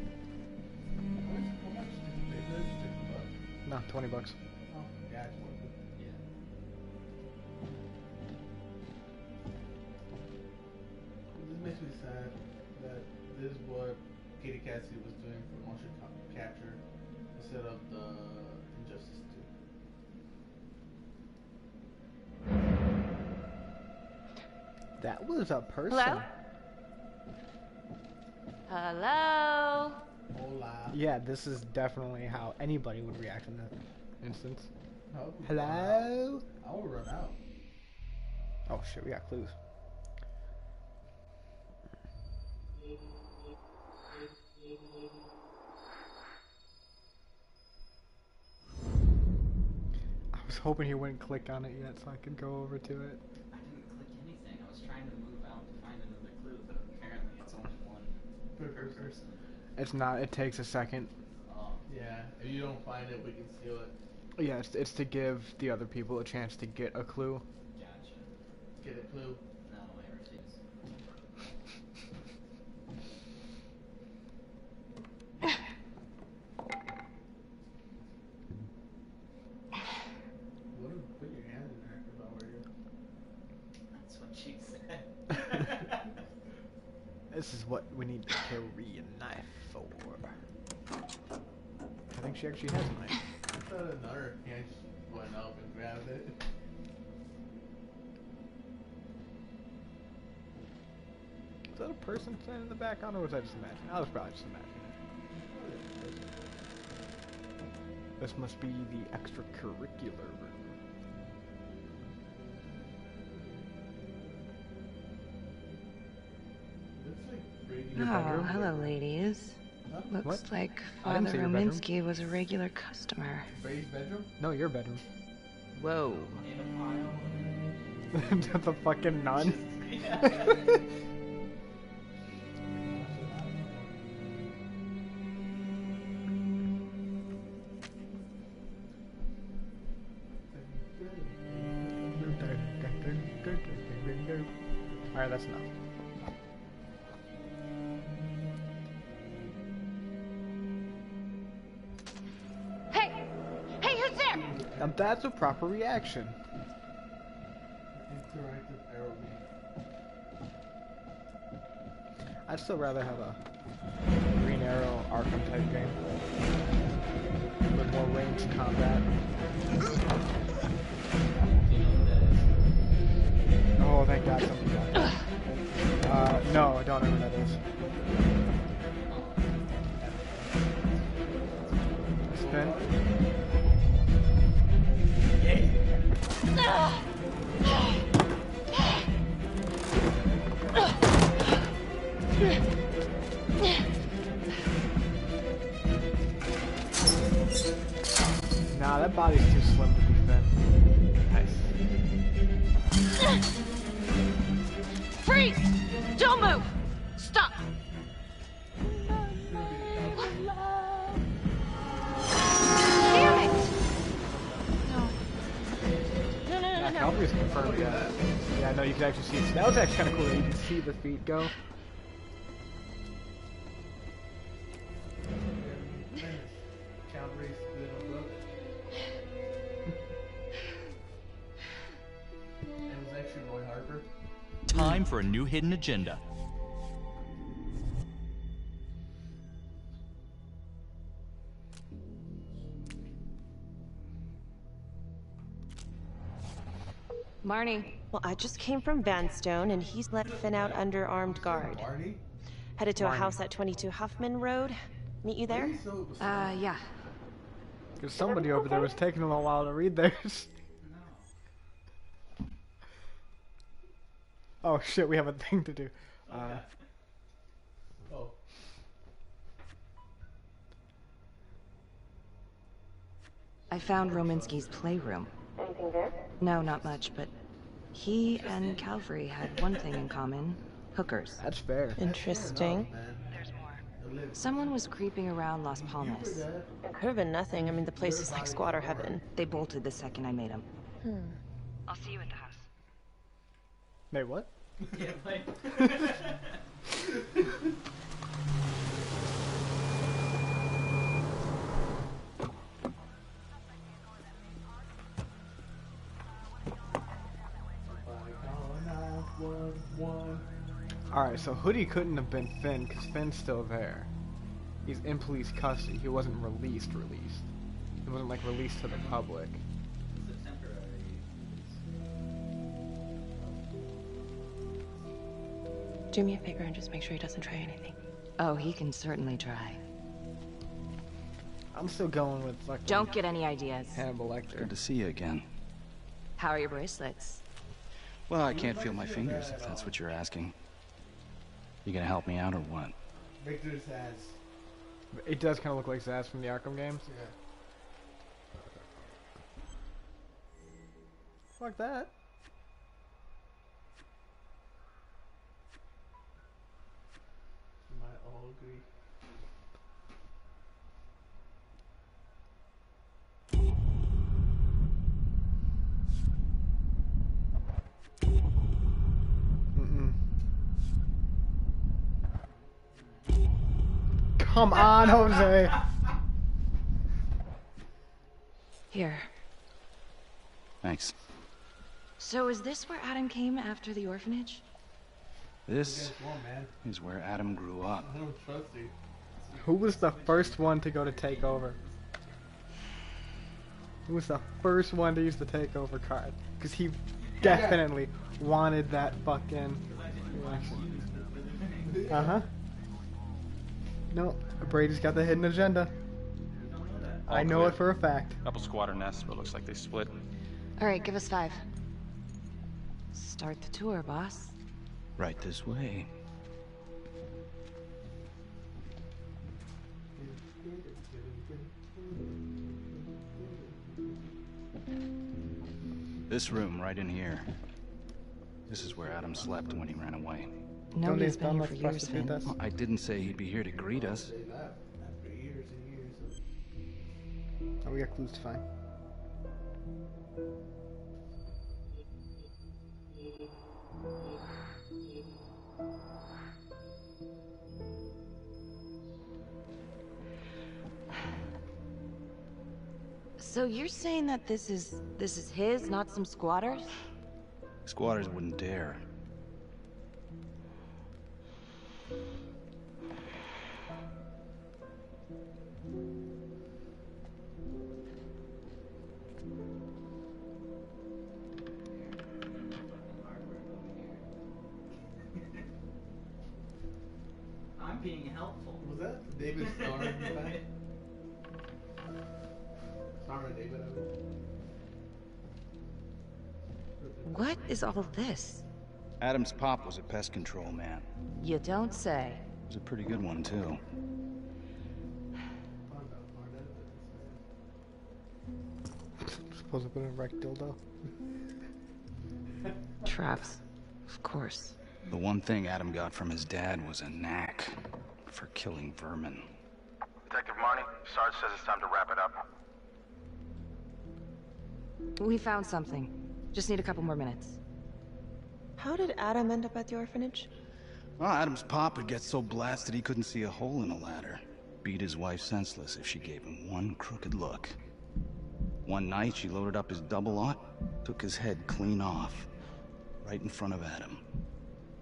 much did they $50? No, $20. Oh, yeah, it's worth it. Yeah. This makes me sad that this is what Katie Cassidy was doing for motion capture instead of the Injustice 2. That was a person. Hello? Hello? Hola. Yeah, this is definitely how anybody would react in that instance. Oh, Hello? I will run out. Oh shit, we got clues. I was hoping he wouldn't click on it yet so I could go over to it. I didn't click anything. I was trying to move out to find another clue, but apparently it's only one per person. It's not, it takes a second. Oh. Yeah, if you don't find it, we can steal it. Yeah, it's to give the other people a chance to get a clue. Gotcha. Get a clue. No, I refuse. Put your hand in there if I were you. That's what she said. This is what we need to carry a knife for. I think she actually has a knife. I thought another hand went up and grabbed it. Is that a person standing in the background, or was I just imagining? I was probably just imagining it. This must be the extracurricular room. Looks like Brady. Oh, hello, ladies. Huh? Looks What? like I didn't Father see your bedroom. Rominsky was a regular customer. Brady's bedroom? No, your bedroom. Whoa. In a pile. The fucking nun. Alright, that's enough. Hey! Hey, who's there? Now that's a proper reaction. Interactive arrow game. I'd still rather have a Green Arrow Arkham type game. With more ranged combat. Oh, thank God somebody got that. No, I don't know who that is. Spin. Nah, that body's too slim to be thin. Nice. Freeze! Don't move! Stop! Damn it! No, Calvary's confirmed, yeah. Yeah, no, you can actually see it. That was actually kind of cool that you can see the feet go. Calvary's little brother. It was actually Roy Harper. Time for a new hidden agenda. Marnie, Well, I just came from Vanstone, and he's let Finn out under armed guard. Headed to a house at 22 Huffman Road. Meet you there? Yeah. Because somebody over there was taking them a while to read theirs. Oh shit, we have a thing to do. I found Rominsky's playroom. Anything there? No, not much, but he and Calvary had one thing in common. Hookers. That's fair. Interesting. Someone was creeping around Las Palmas. It could have been nothing. I mean, the place is like squatter heaven. They bolted the second I made them. I'll see you at the house. Wait, what? Yeah, like... Alright, so Hoodie couldn't have been Finn, because Finn's still there. He's in police custody. He wasn't released. He wasn't, like, released to the public. It's a temporary... Do me a favor and just make sure he doesn't try anything. Oh, he can certainly try. I'm still going with, like... Don't get any ideas. Hannibal Lecter. Good to see you again. How are your bracelets? Well, I can't feel my fingers, if that's what you're asking. You gonna help me out or what? Victor's ass. It does kind of look like Zaz from the Arkham games. Yeah. Fuck that. Might all agree. Come on, Jose. Here. Thanks. So is this where Adam came after the orphanage? This is where Adam grew up. I don't trust you. Who was the first one to go to take over? Who was the first one to use the takeover card? Because he definitely wanted that fucking election. Uh-huh. No, Brady's got the hidden agenda. I know it for a fact. Couple squatter nests, but looks like they split. All right, give us 5. Start the tour, boss. Right this way. This room right in here. This is where Adam slept when he ran away. Nobody's been here for years, Finn. Well, I didn't say he'd be here to greet us. After years and years of... Oh, we got clues to find. So you're saying that this is his, not some squatters? Squatters wouldn't dare. I'm being helpful. Was that David Starr in the back? Starr and David, I mean. What is all this? Adam's pop was a pest control man. You don't say. He was a pretty good one, too. Suppose I put in a wrecked dildo. Traps, of course. The one thing Adam got from his dad was a knack for killing vermin. Detective Marnie, Sarge says it's time to wrap it up. We found something. Just need a couple more minutes. How did Adam end up at the orphanage? Well, Adam's pop would get so blasted he couldn't see a hole in a ladder. Beat his wife senseless if she gave him one crooked look. One night, she loaded up his double-aught, took his head clean off, right in front of Adam.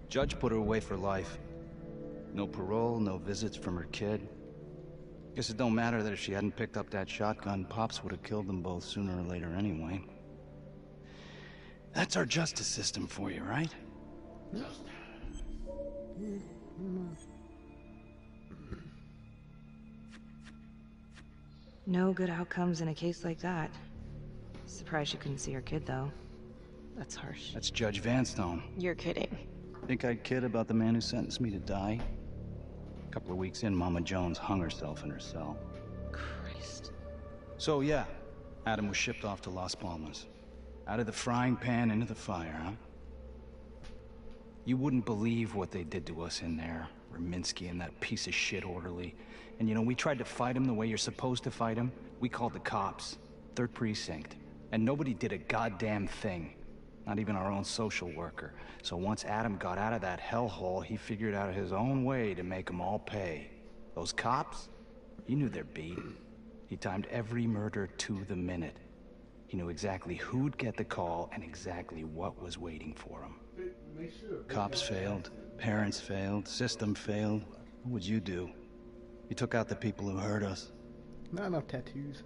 Judge put her away for life. No parole, no visits from her kid. Guess it don't matter that if she hadn't picked up that shotgun, Pops would have killed them both sooner or later anyway. That's our justice system for you, right? No good outcomes in a case like that. Surprised you couldn't see your kid, though. That's harsh. That's Judge Vanstone. You're kidding. Think I'd kid about the man who sentenced me to die? A couple of weeks in, Mama Jones hung herself in her cell. Christ. So yeah, Adam was shipped off to Las Palmas. Out of the frying pan into the fire, huh? You wouldn't believe what they did to us in there. Raminsky and that piece of shit orderly. And you know, we tried to fight him the way you're supposed to fight him. We called the cops. 3rd Precinct. And nobody did a goddamn thing. Not even our own social worker. So once Adam got out of that hellhole, he figured out his own way to make them all pay. Those cops? He knew their beat. He timed every murder to the minute. He knew exactly who'd get the call and exactly what was waiting for him. Cops failed, parents failed, system failed. What would you do? You took out the people who hurt us. Not enough tattoos.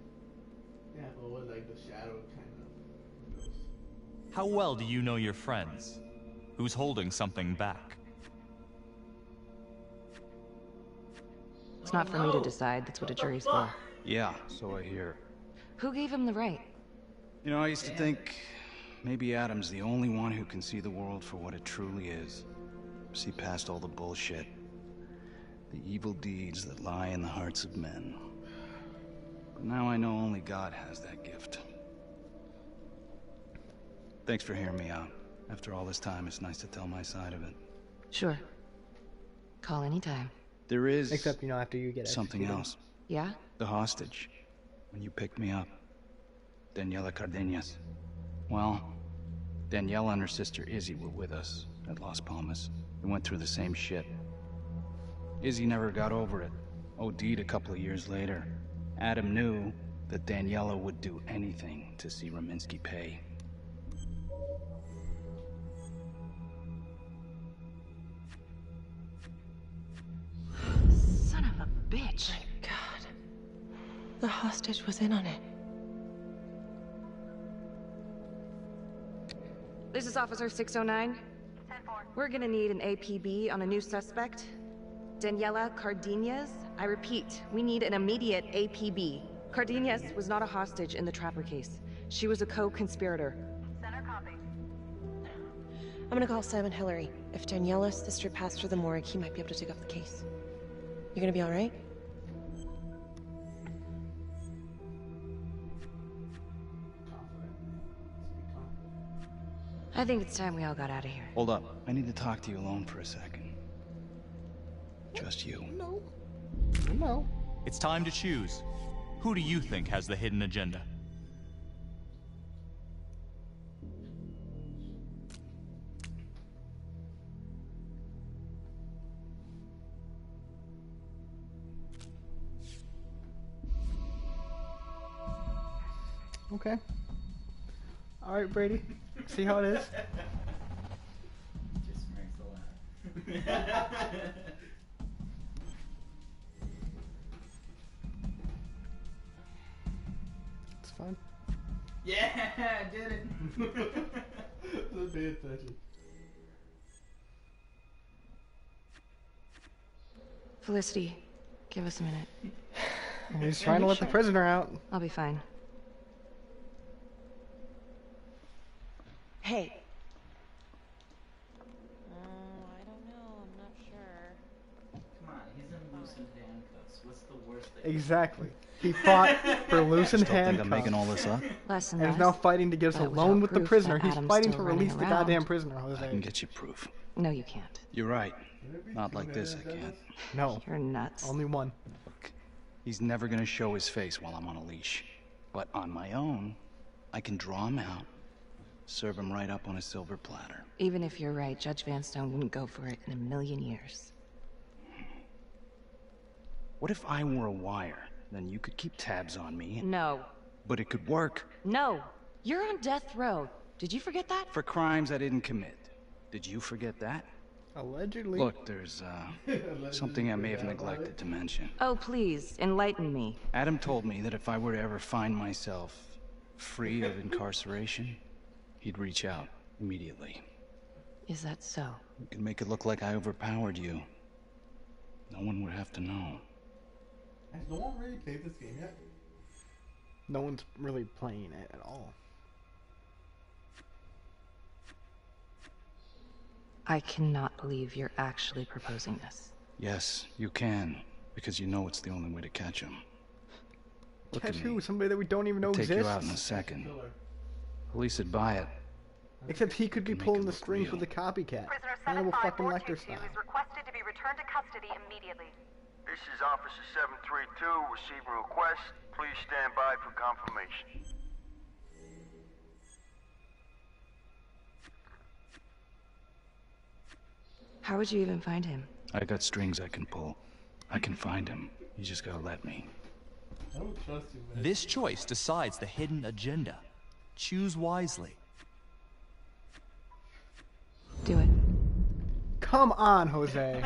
Yeah, but what, like the shadow kind of. How well do you know your friends? Who's holding something back? It's not for me to decide. That's what a jury's for. Yeah, so I hear. Who gave him the right? You know, I used to think maybe Adam's the only one who can see the world for what it truly is. See past all the bullshit. The evil deeds that lie in the hearts of men. But now I know only God has that gift. Thanks for hearing me out. After all this time, it's nice to tell my side of it. Sure. Call anytime. There is... Except, you know, after you get something else. Yeah? The hostage. When you picked me up. Daniela Cardenas. Well, Daniela and her sister Izzy were with us at Las Palmas. We went through the same shit. Izzy never got over it. OD'd a couple of years later. Adam knew that Daniela would do anything to see Raminsky pay. Son of a bitch. My God. The hostage was in on it. This is Officer 609. We're gonna need an APB on a new suspect. Daniela Cardenas. I repeat, we need an immediate APB. Cardenas was not a hostage in the Trapper case. She was a co-conspirator. Center copy. I'm gonna call Sam and Hillary. If Daniela's sister passed through the morgue, he might be able to take off the case. You gonna be all right? I think it's time we all got out of here. Hold up. I need to talk to you alone for a second. Just you. No. No. It's time to choose. Who do you think has the hidden agenda? Okay. Alright, Brady. See how it is? Just smirks a lot. It's fun. Yeah, I did it. Let's pay attention. Felicity, give us a minute. He's trying to let the prisoner out. I'll be fine. Hey. I don't know. I'm not sure. Come on, he's in loosened handcuffs. What's the worst that Exactly. He fought for loosened Still think handcuffs. I'm making all this up? Less And is now fighting to get us alone with the prisoner. He's fighting to release the goddamn prisoner, I Jose. can get you proof. No, you can't. You're right. Not like this, I can't. No. You're nuts. Only one. Look, he's never gonna show his face while I'm on a leash. But on my own, I can draw him out, serve him right up on a silver platter. Even if you're right, Judge Vanstone wouldn't go for it in a million years. What if I were a wire? Then you could keep tabs on me. No. But it could work. No. You're on death row. Did you forget that? For crimes I didn't commit. Did you forget that? Allegedly. Look, there's something I may have neglected to mention. Oh, please, enlighten me. Adam told me that if I were to ever find myself free of incarceration, he'd reach out. Immediately. Is that so? You can make it look like I overpowered you. No one would have to know. Has no one really played this game yet? No one's really playing it at all. I cannot believe you're actually proposing this. Yes, you can. Because you know it's the only way to catch him. Catch who? Somebody that we don't even know exists? Take you out in a second. Police would buy it. Except he could be pulling the strings with a copycat. Prisoner 75422 is requested to be returned to custody immediately. This is Officer 732 receiving request. Please stand by for confirmation. How would you even find him? I got strings I can pull. I can find him. You just gotta let me. I don't trust you, man. This choice decides the hidden agenda. Choose wisely. Do it. Come on, Jose.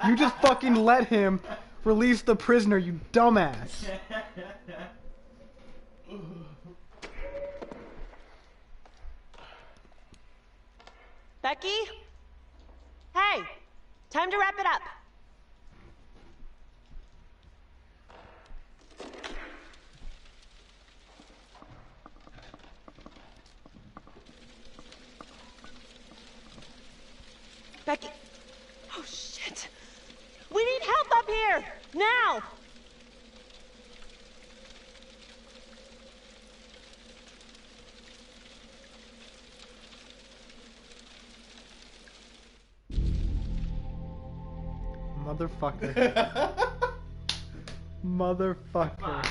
You just fucking let him release the prisoner, you dumbass. Becky? Hey! Time to wrap it up. Becky. Oh, shit. We need help up here! Now! Motherfucker. Motherfucker.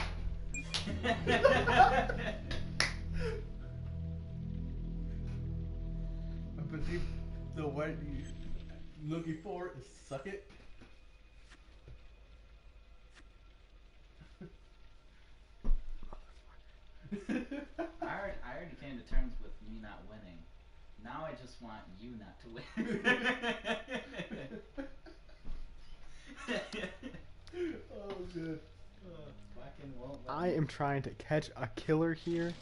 I believe the word you're looking for is suck it. I already came to terms with me not winning. Now I just want you not to win. Oh, good. I am trying to catch a killer here.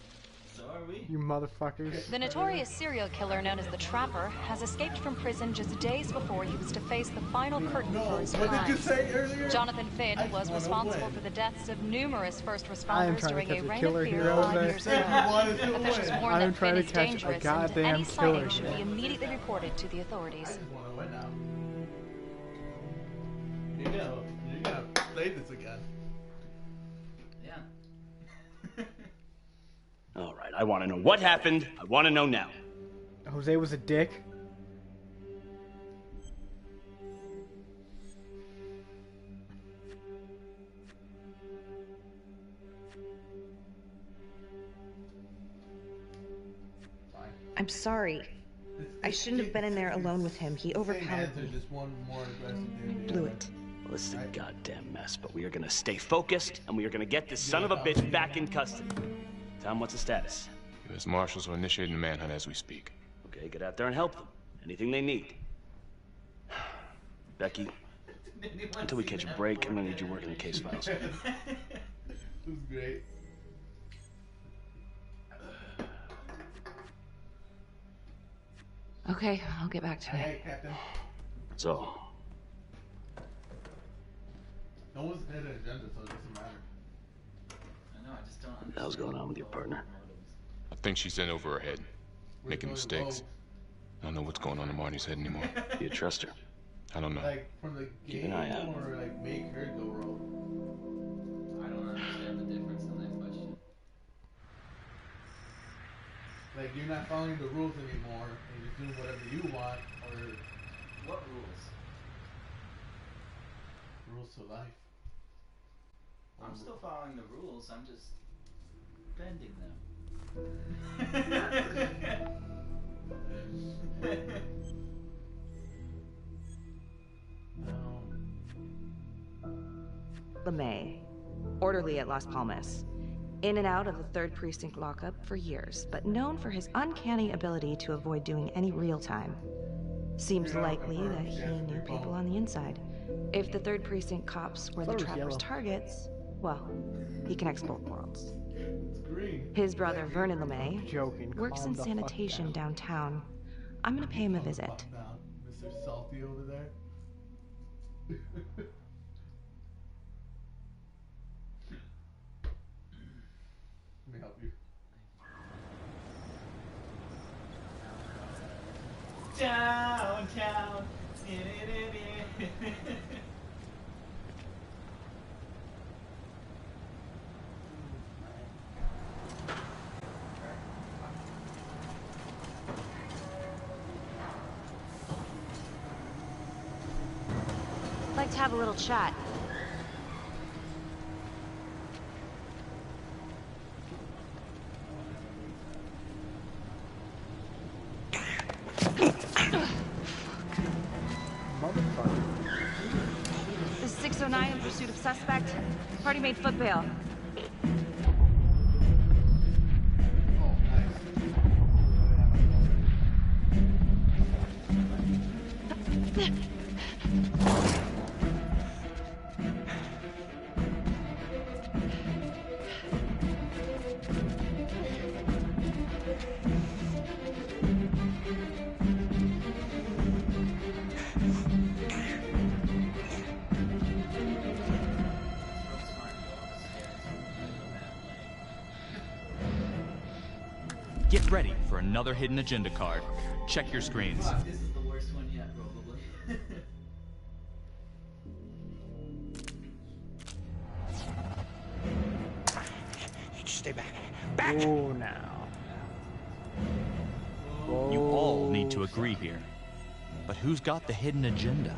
So are we. You motherfuckers. The notorious serial killer known as the Trapper has escaped from prison just days before he was to face the final curtain for his What did you crimes. say earlier? Jonathan Finn was responsible for the deaths of numerous first I am responders trying during to a catch a reign killer of fear here, 5 years ago. Officials warn I am that trying Finn to is catch a dangerous and goddamn any killer sighting should here. be immediately reported to the authorities. You're gonna play this again. Yeah. All right, I want to know what happened. I want to know now. Jose was a dick. I'm sorry. I shouldn't have been in there alone with him. He overpowered me. I blew it. Well, this is a goddamn mess, but we are gonna stay focused, and we are gonna get this son of a bitch back in custody. Tom, what's the status? U.S. Marshals are initiating a manhunt as we speak. Okay, get out there and help them. Anything they need. Becky, until we catch a break, I'm gonna need you working the case files. This is great. Okay, I'll get back to it. Hey, Captain. So, No one's had an agenda, so it doesn't matter. I know, I just don't understand. what the hell's going on with your partner? I think she's in over her head, making mistakes. I don't know what's going on in Marty's head anymore. Do you trust her? I don't know. Like, from the Keep an game, eye out. or like make her go rogue? I don't understand the difference in that question. Like, you're not following the rules anymore, and you're doing whatever you want, or What rules? rules to life. I'm still following the rules, I'm just bending them. LeMay, orderly at Las Palmas. In and out of the 3rd Precinct lockup for years, but known for his uncanny ability to avoid doing any real time. Seems likely that he knew people on the inside. If the 3rd Precinct cops were the Trapper's targets, well, he connects both worlds. His brother, Vernon LeMay, works in sanitation downtown, I'm gonna pay him a visit. Mr. Salty over there. Let me help you. Downtown. I'd like to have a little chat. This is 609 in pursuit of suspect. Party made foot bail. Get ready for another hidden agenda card. Check your screens. Fuck, this is the worst one yet, probably. Just stay back. Oh, now. You all need to agree here. But who's got the hidden agenda?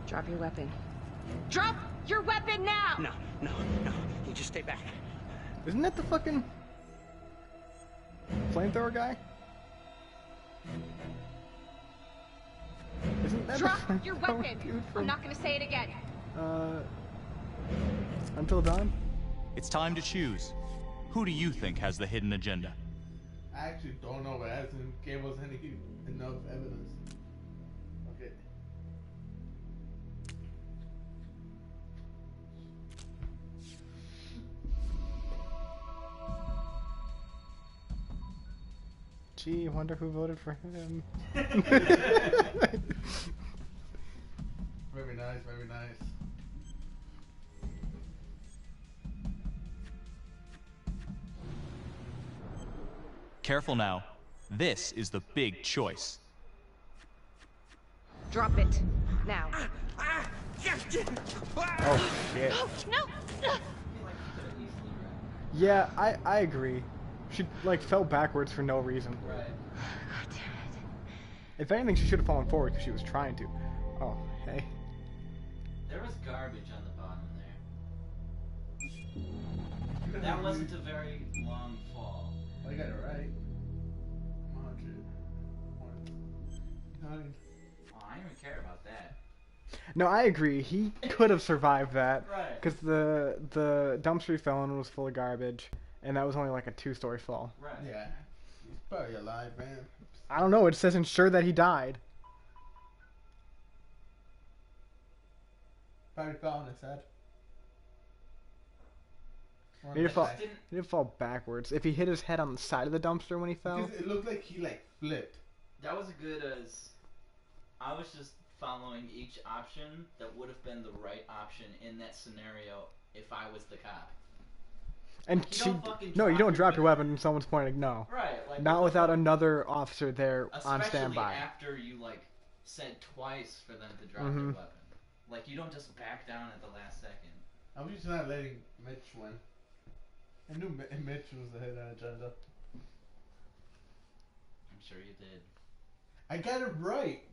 Drop your weapon. Drop your weapon now! No. You just stay back. Isn't that the fucking flamethrower guy? Isn't that Drop the your flamethrower weapon! dude from, I'm not gonna say it again. Until Dawn? It's time to choose. Who do you think has the hidden agenda? I actually don't know, but it hasn't gave us enough evidence. Okay. Gee, I wonder who voted for him. Very nice, very nice. Careful now. This is the big choice. Drop it. Now. Oh, shit. No! Yeah, I agree. She, like, fell backwards for no reason. Right. God damn it. If anything, she should have fallen forward because she was trying to. Oh, hey. There was garbage on the bottom there. That wasn't a very long fall. I got it right. 100. 9. Oh, I don't even care about that. No, I agree. He could have survived that. Right. Because the dumpster he fell in was full of garbage. And that was only like a 2-story fall. Right. Yeah. He's probably alive, man. I don't know. It says ensure that he died. Probably fell on his head. He didn't fall backwards. If he hit his head on the side of the dumpster when he fell. Because it looked like he flipped. That was good as I was just following each option that would have been the right option in that scenario if I was the cop. And you don't drop your weapon when someone's pointing. No. Right. Like, not without another officer there on standby. Especially after you said twice for them to drop their weapon. Like, you don't just back down at the last second. I was just not letting Mitch win. I knew Mitch was the hidden agenda. I'm sure you did. I got it right.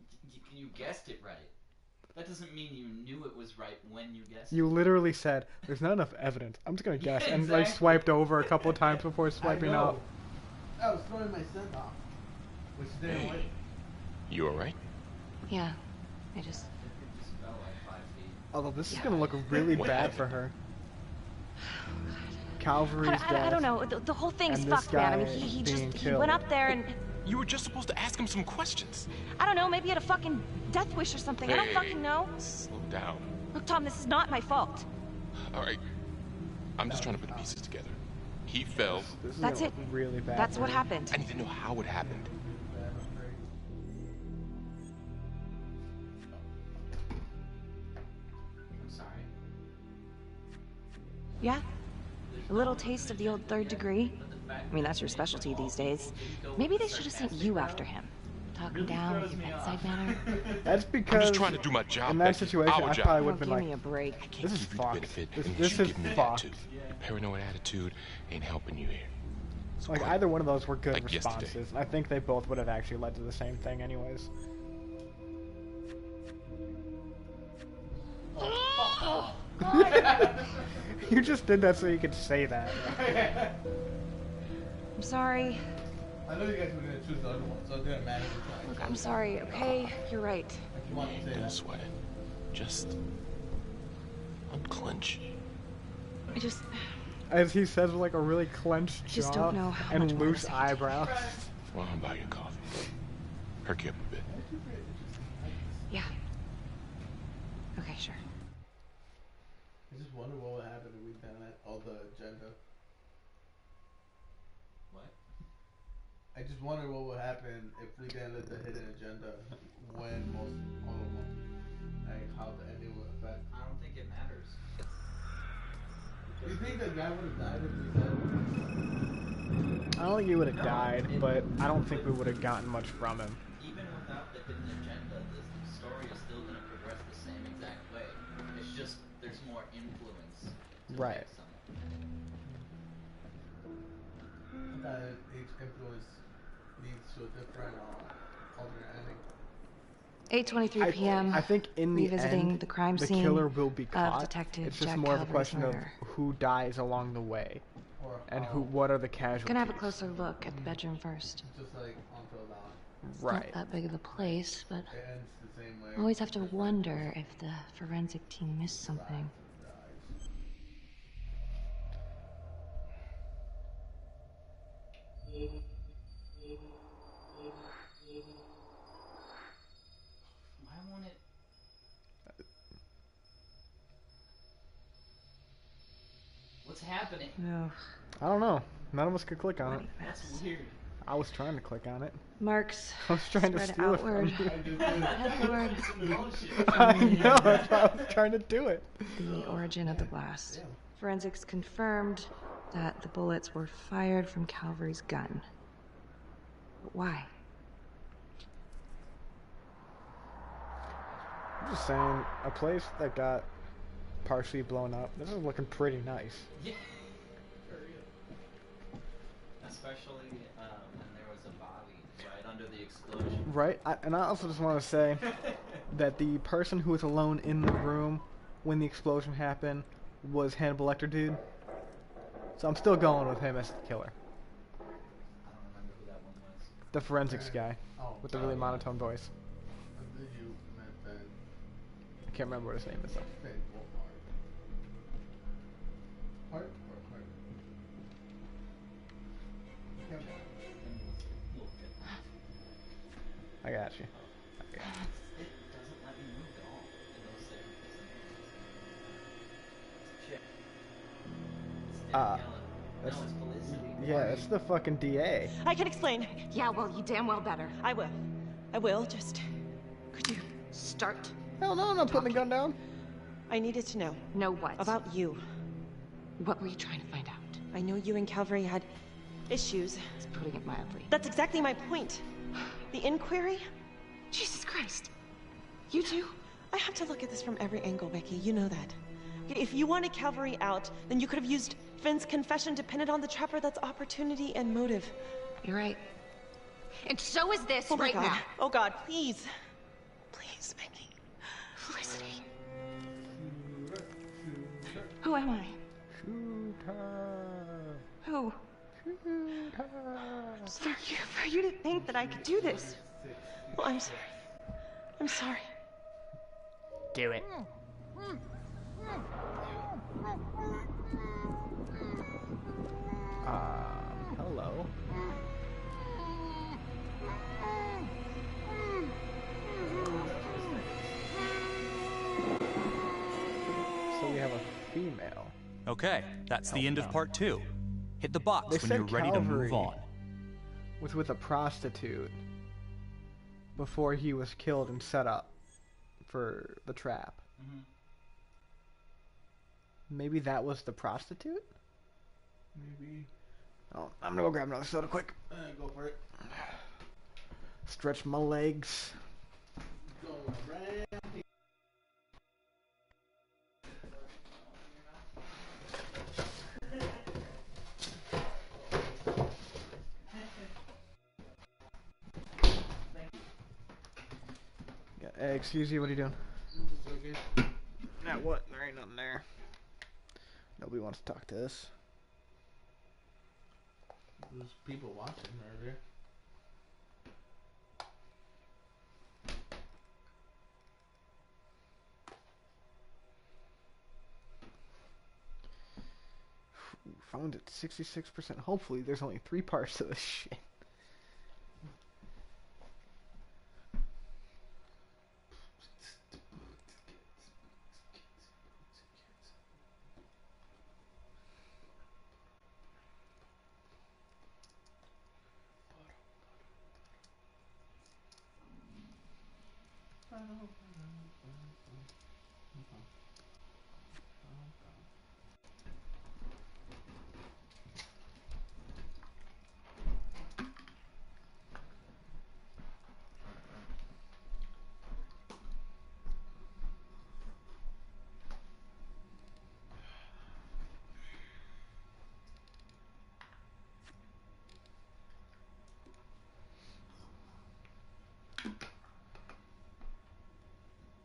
You guessed it right. That doesn't mean you knew it was right when you guessed You literally said, there's not enough evidence. I'm just going to guess. Yeah, exactly. And swiped over a couple of times before swiping out. I was throwing my scent off. Which didn't work. You alright? Yeah. I just fell like 5 feet. Although this is going to look really bad for her. Calvary's death. I don't know. The whole thing's fucked, man. I mean, he went up there and... You were just supposed to ask him some questions. I don't know, maybe he had a fucking death wish or something. I don't fucking know. Slow down. Look, Tom, this is not my fault. All right. I'm just trying to put the pieces together. He fell. That's it. Really bad. That's what happened. I need to know how it happened. I'm sorry. Yeah? A little taste of the old third degree. I mean, that's your specialty these days. Maybe they should have sent you after him. Talk him down with your bedside manner. That's because I'm just trying to do my job. in that situation, I probably would have been give like, me a break. this is fucked. This is fucked. Your paranoid attitude ain't helping you here. So like either one of those were good like responses. yesterday. And I think they both would have actually led to the same thing anyways. You just did that so you could say that. I'm sorry. I know you guys were gonna choose the other one, so it didn't matter. Look, I'm sorry, okay? You're right. Don't sweat it. Just unclench. I just... As he says with like a really clenched jaw just don't know how and much more loose to say. eyebrows. Well, I'll buy you coffee. Perk you up a bit. Yeah. Okay, sure. I just wonder what would happen if we done that, all the agenda. What? I just wonder what would happen if we didn't let the hidden agenda win most all of them. Like how the ending would affect. I don't think it matters. Do you think the guy would have died if we said? I don't think he would have died, but I don't think we would have gotten much from him. Even without the hidden agenda, the story is still going to progress the same exact way. It's just there's more influence. Right. That each influence leads to a different alternate ending. 8:23 p.m. I think in the revisiting end, the crime the scene killer will be of caught. Detective It's just Jack more of a Calvert's question murder. of who dies along the way, and what are the casualties. Gonna have a closer look at the bedroom first. Just like until dawn. Right. Not that big of a place, but It ends the same way. I always have to wonder if the forensic team missed something. Why won't it? What's happening? No. I don't know. None of us could click on it. That's weird. I was trying to click on it. Marks I was trying to spread steal outward. it from you. Headward. I know. That's why I was trying to do it. The origin of the blast. Forensics confirmed that the bullets were fired from Calvary's gun. But why? I'm just saying, a place that got partially blown up, this is looking pretty nice. Yeah. For real. Especially when there was a body right under the explosion. Right, and I also just want to say that the person who was alone in the room when the explosion happened was Hannibal Lecter dude. So I'm still going with him as the killer. I don't remember who that one was. The forensics guy with the really monotone voice. Did you meant that? I can't remember what his name is though. Heart? I got you. It doesn't let me move at all in those settings. Shit. No, it's Felicity. Yeah, it's the fucking DA. I can explain. Yeah, well, you damn well better. I will. I will, just... Could you start? Hell no, I'm not putting the gun down. I needed to know. Know what? About you. What were you trying to find out? I know you and Calvary had issues. It's putting it mildly. That's exactly my point. The inquiry? Jesus Christ. You too? I have to look at this from every angle, Becky. You know that. If you wanted Calvary out, then you could have used Finn's confession to pin it on the trapper. That's opportunity and motive. You're right. And so is this Oh my right God. now. Oh God, please. Please, Becky. Felicity. Who am I? Who? For you to think that I could do this. Well, I'm sorry. I'm sorry. Do it. Hello. Okay, that's the end of part 2. Hit the box They when said you're ready to move Calvary on. was with a prostitute before he was killed and set up for the trap. Maybe that was the prostitute? Maybe. Oh, I'm gonna go grab another soda quick. Go for it. Stretch my legs. Go around. Hey, excuse you, what are you doing? Now what? There ain't nothing there. Nobody wants to talk to us. There's people watching earlier. Found it 66%. Hopefully there's only 3 parts to this shit.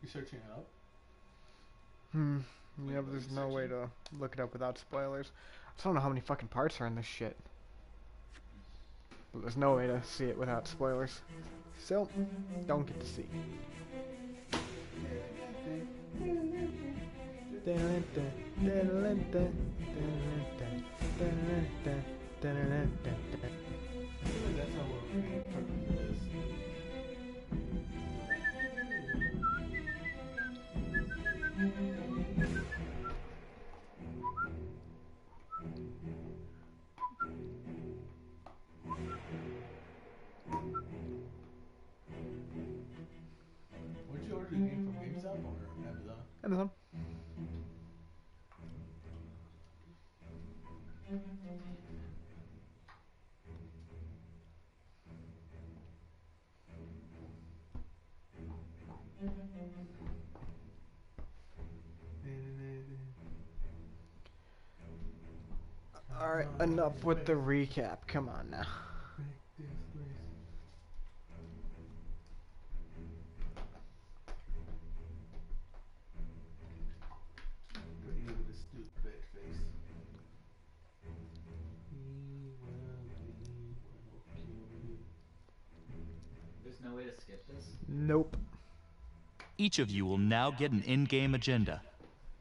You searching it up? Yeah, but there's no way to look it up without spoilers. I just don't know how many fucking parts are in this shit. But there's no way to see it without spoilers. So, don't get to see. That's how we're interpreting this. Where'd you order the game from? GameStop or Amazon? Amazon. Alright, enough with the recap. Come on now. Brady with a stupid face. There's no way to skip this? Nope. Each of you will now get an in-game agenda.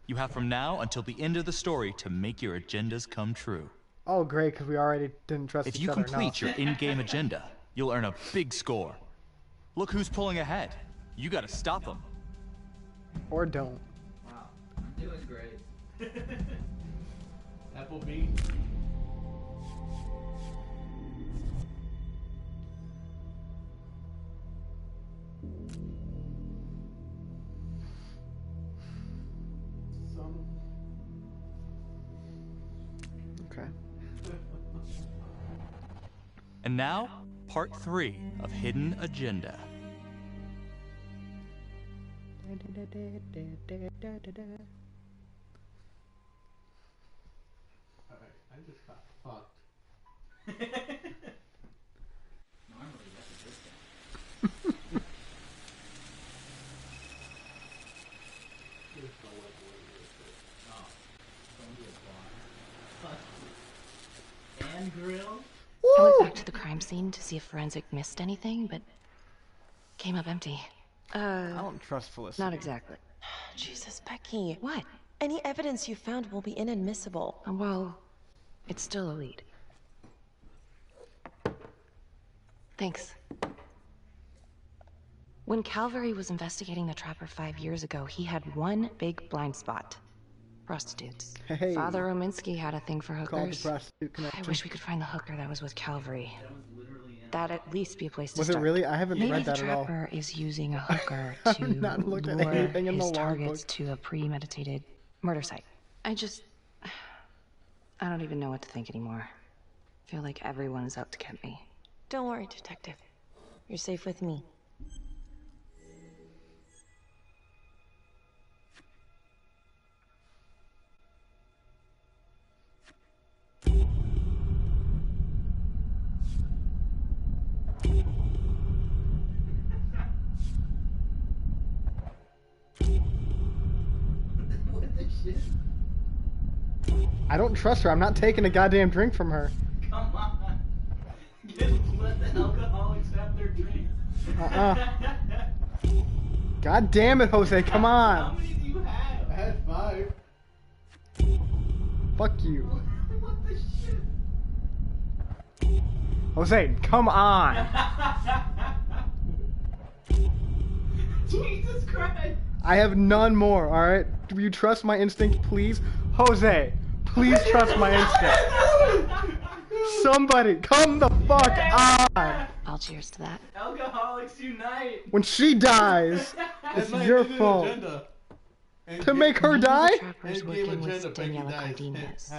You have from now until the end of the story to make your agendas come true. Oh, great, because we already didn't trust If each you other. complete your in-game agenda, you'll earn a big score. Look who's pulling ahead. You gotta stop them. Or don't. Wow, I'm doing great. Applebee. Okay. And now, part 3 of Hidden Agenda. Alright, I just got fucked. Normally that's a good thing. There's no way to do this. Oh, don't be a bar. And grill? I went back to the crime scene to see if Forensic missed anything, but came up empty. I don't trust Felicity. Not exactly. Jesus, Becky. What? Any evidence you found will be inadmissible. Well, it's still a lead. Thanks. When Calvary was investigating the Trapper 5 years ago, he had one big blind spot. Prostitutes. Hey. Father Rominsky had a thing for hookers. Call the prostitute connection. I wish we could find the hooker that was with Calvary. That'd at least be a place to Was start. it really? I haven't read that at all. Maybe the trapper is using a hooker to not looked at lure anything in his the targets logbook. to a premeditated murder site. I don't even know what to think anymore. I feel like everyone is out to get me. Don't worry, Detective. You're safe with me. I don't trust her. I'm not taking a goddamn drink from her. Come on. Let the alcoholics have their drink. God damn it, Jose. Come on. How many do you have? I had 5. Fuck you. What the shit? Jose, come on. Jesus Christ. I have none more, alright? Do you trust my instinct, please? Jose, please trust my instinct. Somebody, come the fuck on. I'll cheers to that. Alcoholics unite. When she dies, it's your fault. To make her die? Trapper's working with Daniela Cardenas.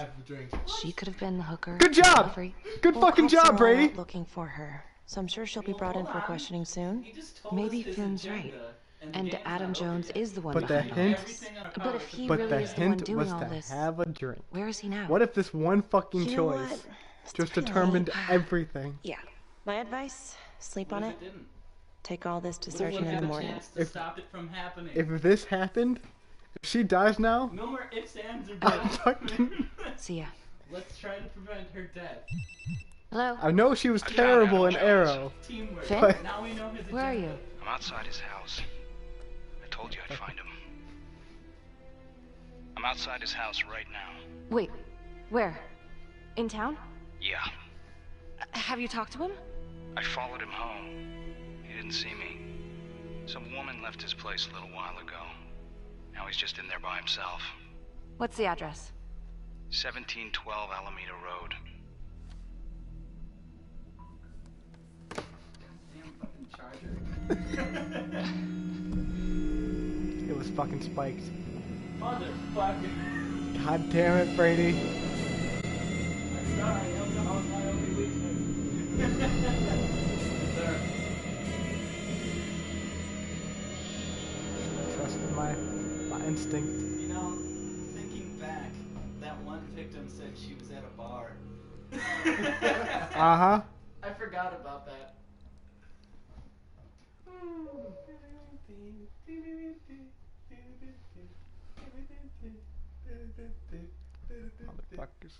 She could have been the hooker. Good job! Good fucking job, Brady! Looking for her, so I'm sure she'll be brought in for questioning soon. Maybe Finn's right. And Adam Jones is the one But the behind all hint, this. But if he but really the is the one hint doing was all to this, have a drink. where is he now? What if this one fucking You know choice what? just determined everything? Yeah. My advice, sleep on it. Take all this to surgeon in the morning. Stop it from happening. If this happened, if she dies now, No more ifs, ands, or buts. See ya. Let's try to prevent her death. Hello? I know she was terrible in Arrow. Teamwork. Finn? Now we know his Where are you? I'm outside his house. I told you I'd find him. I'm outside his house right now. Wait, where? In town? Yeah. Have you talked to him? I followed him home. He didn't see me. Some woman left his place a little while ago. Now he's just in there by himself. What's the address? 1712 Alameda Road. It was fucking spiked. Motherfucker. God damn it, Brady. I'm sorry, alcohol's my only weakness. Sir. Trusted my instinct. You know, thinking back, that one victim said she was at a bar. Uh-huh. I forgot about that. Motherfuckers.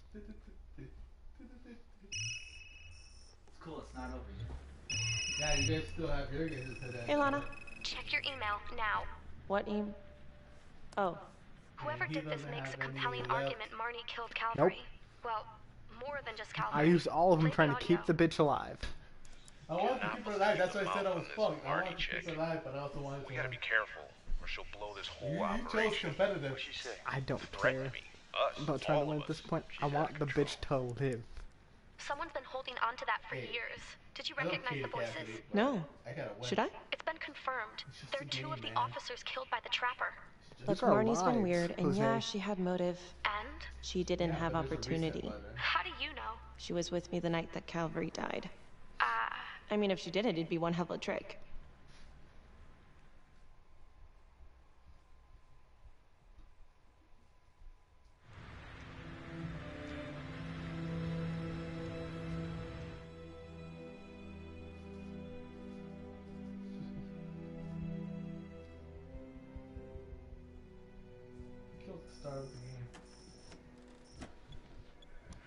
It's cool, it's not over yet. Yeah, you guys still have your guesses today. Hey, Lana. Check your email now. What email? Oh. Whoever He did this doesn't makes a have any compelling left. argument Marnie killed Calvary. Well, more than just Calvary. I used all of them Play trying the to keep audio. the bitch alive. I wanted to keep her alive, that's why I said I was fucked. I wanted to keep her alive, but I also wanted to... We gotta be careful, or she'll blow this whole You operation. chose competitive. What'd she say? I don't Threaten care me. Us. about trying to all win of at this us. point. I want the bitch to live. Someone's been holding on to that for years. Did you I don't recognize the care, voices? Cassidy, but No. I gotta win. Should I? It's been confirmed. just They're a two game, of the man. officers killed by the trapper. Look, These are Marnie's been lies, weird, and Jose. yeah, she had motive. And? She didn't have but there's a reset opportunity. button. How do you know? She was with me the night that Calvary died. Ah. I mean, if she did it, it'd be one hell of a trick. Killed the star of the game.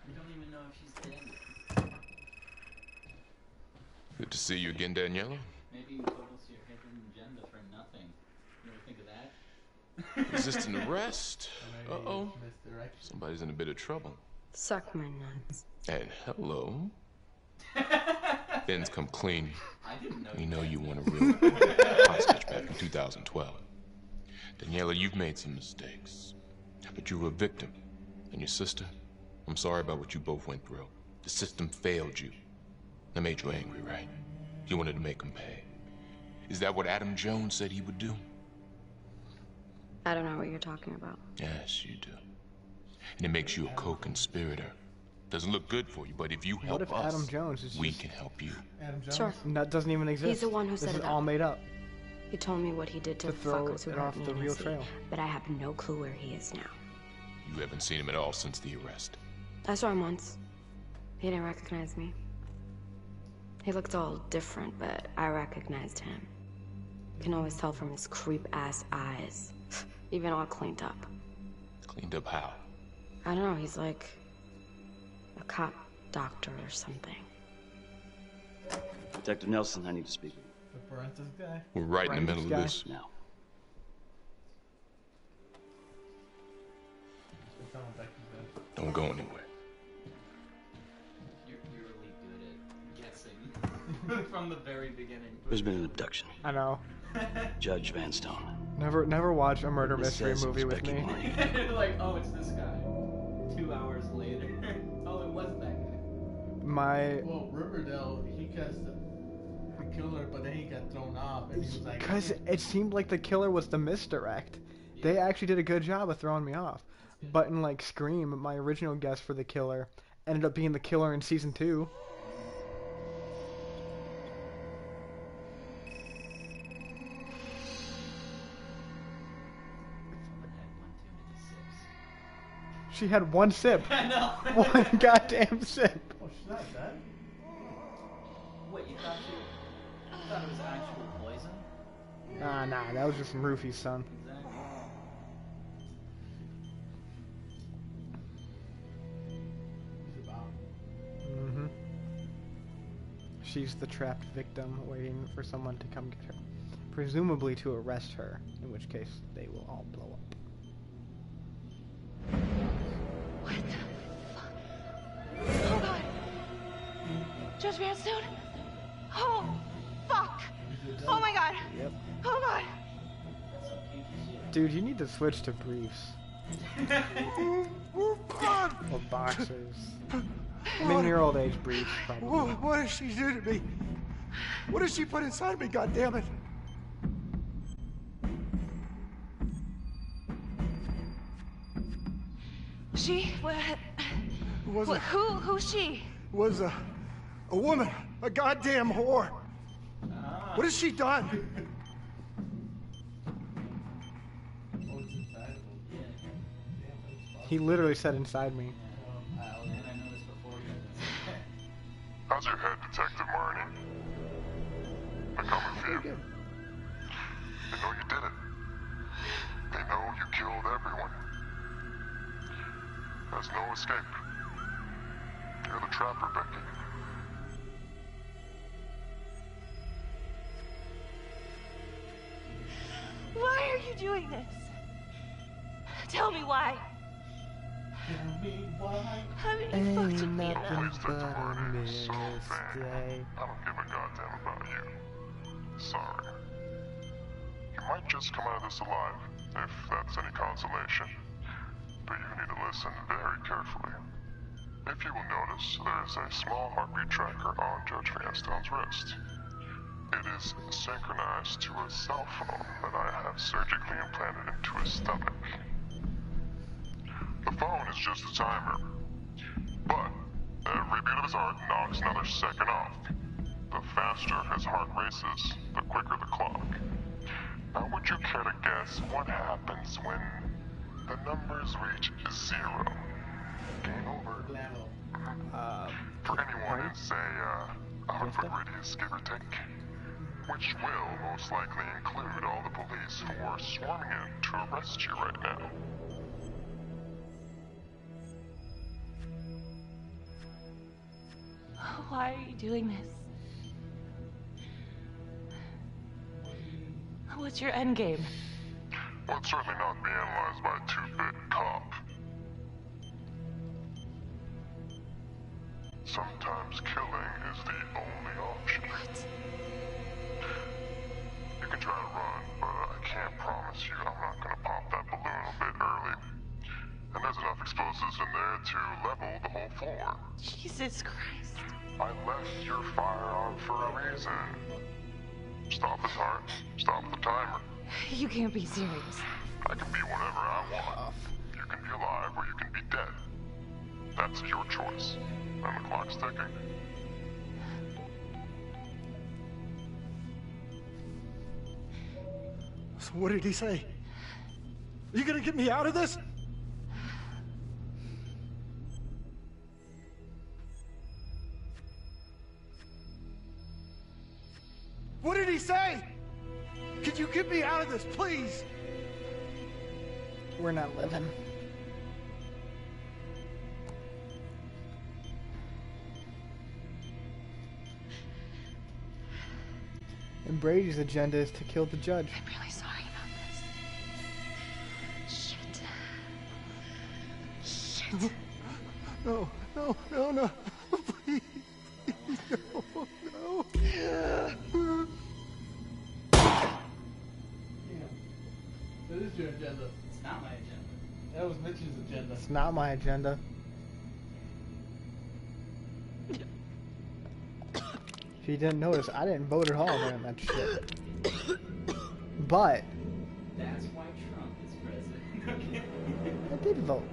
We don't even know if she's dead. Good to see you again, Daniela. Maybe you told us your hidden agenda for nothing. You ever think of that? Resisting arrest? Maybe Uh-oh. misdirection. Somebody's in a bit of trouble. Suck my nuts. And hello. Ben's come clean. I didn't know. We know you want a real hostage back in 2012. Daniela, you've made some mistakes. But you were a victim. And your sister? I'm sorry about what you both went through. The system failed you. That made you angry, right? You wanted to make him pay. Is that what Adam Jones said he would do? I don't know what you're talking about. Yes, you do. And it makes you a co-conspirator. Doesn't look good for you, but if you help us, Adam Jones is we can help you. Adam Jones? Sure. That doesn't even exist. He's the one who this set is it all up. made up. He told me what he did to throw fuckers who it hurt off me the in real AC, trail. but I have no clue where he is now. You haven't seen him at all since the arrest. I saw him once. He didn't recognize me. He looked all different, but I recognized him. You can always tell from his creep-ass eyes. Even all cleaned up. Cleaned up how? I don't know, he's like a cop doctor or something. Detective Nelson, I need to speak with you. The forensics guy? We're right in the middle of this. Now. Don't go anywhere. You're really good at guessing from the very beginning. There's been an abduction. I know. Judge Vanstone. Never watch a murder Witness mystery says it movie was with Becky me. Money. Like, oh, it's this guy. 2 hours later. Oh, it was that guy. Well, Riverdale, he cast the killer, but then he got thrown off, and he was like... Because it seemed like the killer was the misdirect. They actually did a good job of throwing me off. But in, like, Scream, my original guess for the killer ended up being the killer in season 2. She had one sip. I know. One goddamn sip. Oh, she's not dead? Wait, you thought it was actual poison? Nah, that was just from Rufy's son. Exactly. Mm-hmm. She's the trapped victim waiting for someone to come get her. Presumably to arrest her, in which case they will all blow up. What the fuck? Oh god! Judge Vanstone? Oh, fuck! Oh my god! Yep. Oh god! Dude, you need to switch to briefs. Or boxers. I mean, your old age briefs, probably. What did she do to me? What did she put inside me, goddammit? She? Who's she? Was a woman, a goddamn whore. What has she done? He literally said inside me. How's your head, Detective Marnie? They're coming for you. They know you did it. They know you killed everyone. There's no escape. You're the trapper, Becky. Why are you doing this? Tell me why. Tell me why. Haven't you fucked with me enough? Detective Marnie is so vain. I don't give a goddamn about you. Sorry. You might just come out of this alive, if that's any consolation. But you need to listen very carefully. If you will notice, there is a small heartbeat tracker on Judge Vanstone's wrist. It is synchronized to a cell phone that I have surgically implanted into his stomach. The phone is just a timer, but every beat of his heart knocks another second off. The faster his heart races, the quicker the clock. Now would you care to guess what happens when the numbers reach 0? Game over. For anyone in, say, 100-foot radius, give or take. Which will most likely include all the police who are swarming in to arrest you right now. Why are you doing this? What's your end game? Well, it's certainly not be analyzed by a 2-bit cop. Sometimes killing is the only option. What? You can try to run, but I can't promise you I'm not gonna pop that balloon a bit early. explosives in there to level the whole floor. Jesus Christ. I left your firearm for a reason. Stop the time. Stop the timer. You can't be serious. I can be whatever I want. You can be alive or you can be dead. That's your choice. And the clock's ticking. So what did he say? Are you gonna get me out of this? What did he say? Could you get me out of this, please? We're not living. And Brady's agenda is to kill the judge. I'm really sorry about this. Shit. No, no, no, no. Please. No, no. That is your agenda. It's not my agenda. That was Mitch's agenda. It's not my agenda. If you didn't notice, I didn't vote at all during that shit. But that's why Trump is president. I did vote.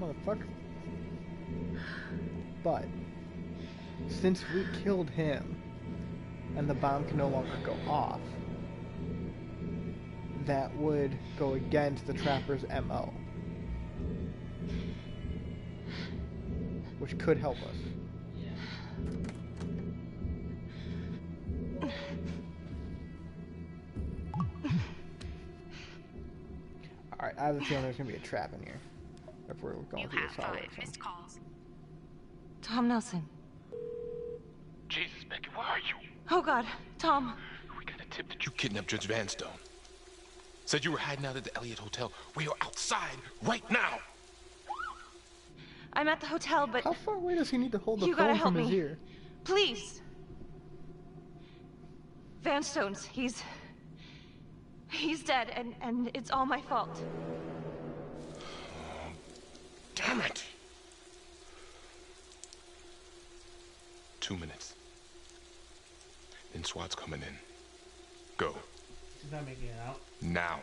Motherfucker. But since we killed him and the bomb can no longer go off, that would go against the trapper's MO, which could help us. Alright, I have a feeling there's gonna be a trap in here if we're going through this all the way. Missed calls. Tom Nelson. Jesus, Becky, where are you? Oh God, Tom. We got a tip that you kidnapped Judge Vanstone. Said you were hiding out at the Elliott Hotel. We are outside right now. I'm at the hotel, but how far away does he need to hold the you gotta phone help from his me. ear? Please. Vanstone's, he's dead, and it's all my fault. Damn it. 2 minutes. Then SWAT's coming in. Go. She's not making it out. Now.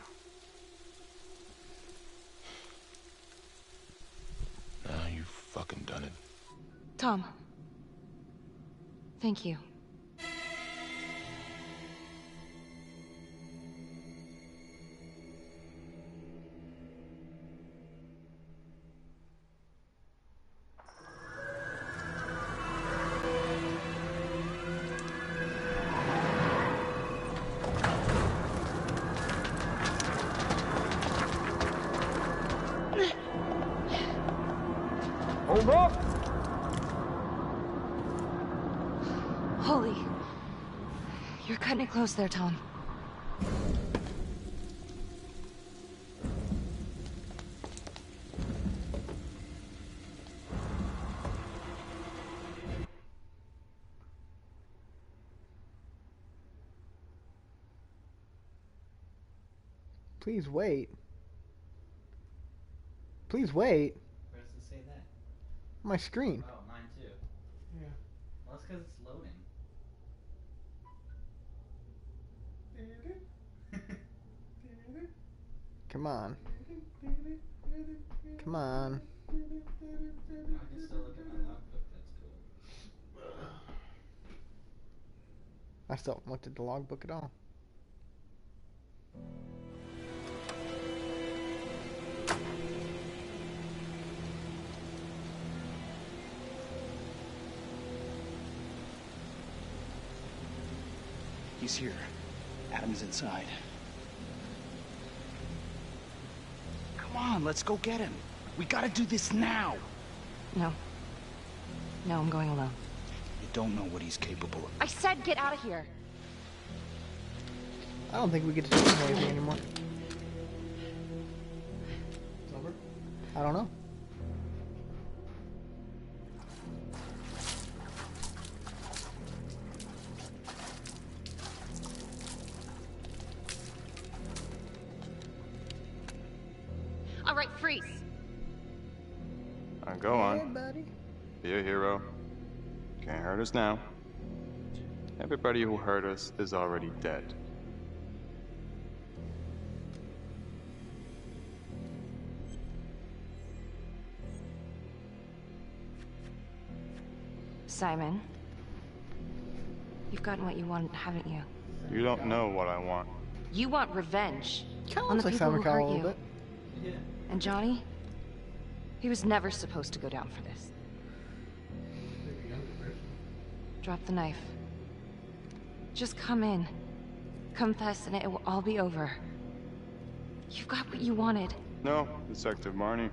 Now you fucking done it. Tom. Thank you. Hold up! Holy. You're cutting it close there, Tom. Please wait. Please wait. Where does it say that? My screen. Oh, mine too. Yeah. Well, that's because it's loading. Come on. Come on. I can still look at my logbook. That's cool. I still haven't looked at the logbook at all. He's here. Adam's inside. Come on, let's go get him. We gotta do this now. No. No, I'm going alone. You don't know what he's capable of. I said get out of here. I don't think we get to do anything anymore. It's over? I don't know. All right, freeze. Now go on. Hey, buddy. Be a hero. Can't hurt us now. Everybody who hurt us is already dead. Simon, you've gotten what you want, haven't you? You don't know what I want. You want revenge Kinda on the looks like people who Simon Cowell hurt a little you. bit. Yeah. And Johnny? He was never supposed to go down for this. Drop the knife. Just come in. Confess and it will all be over. You've got what you wanted. No, Detective Marnie.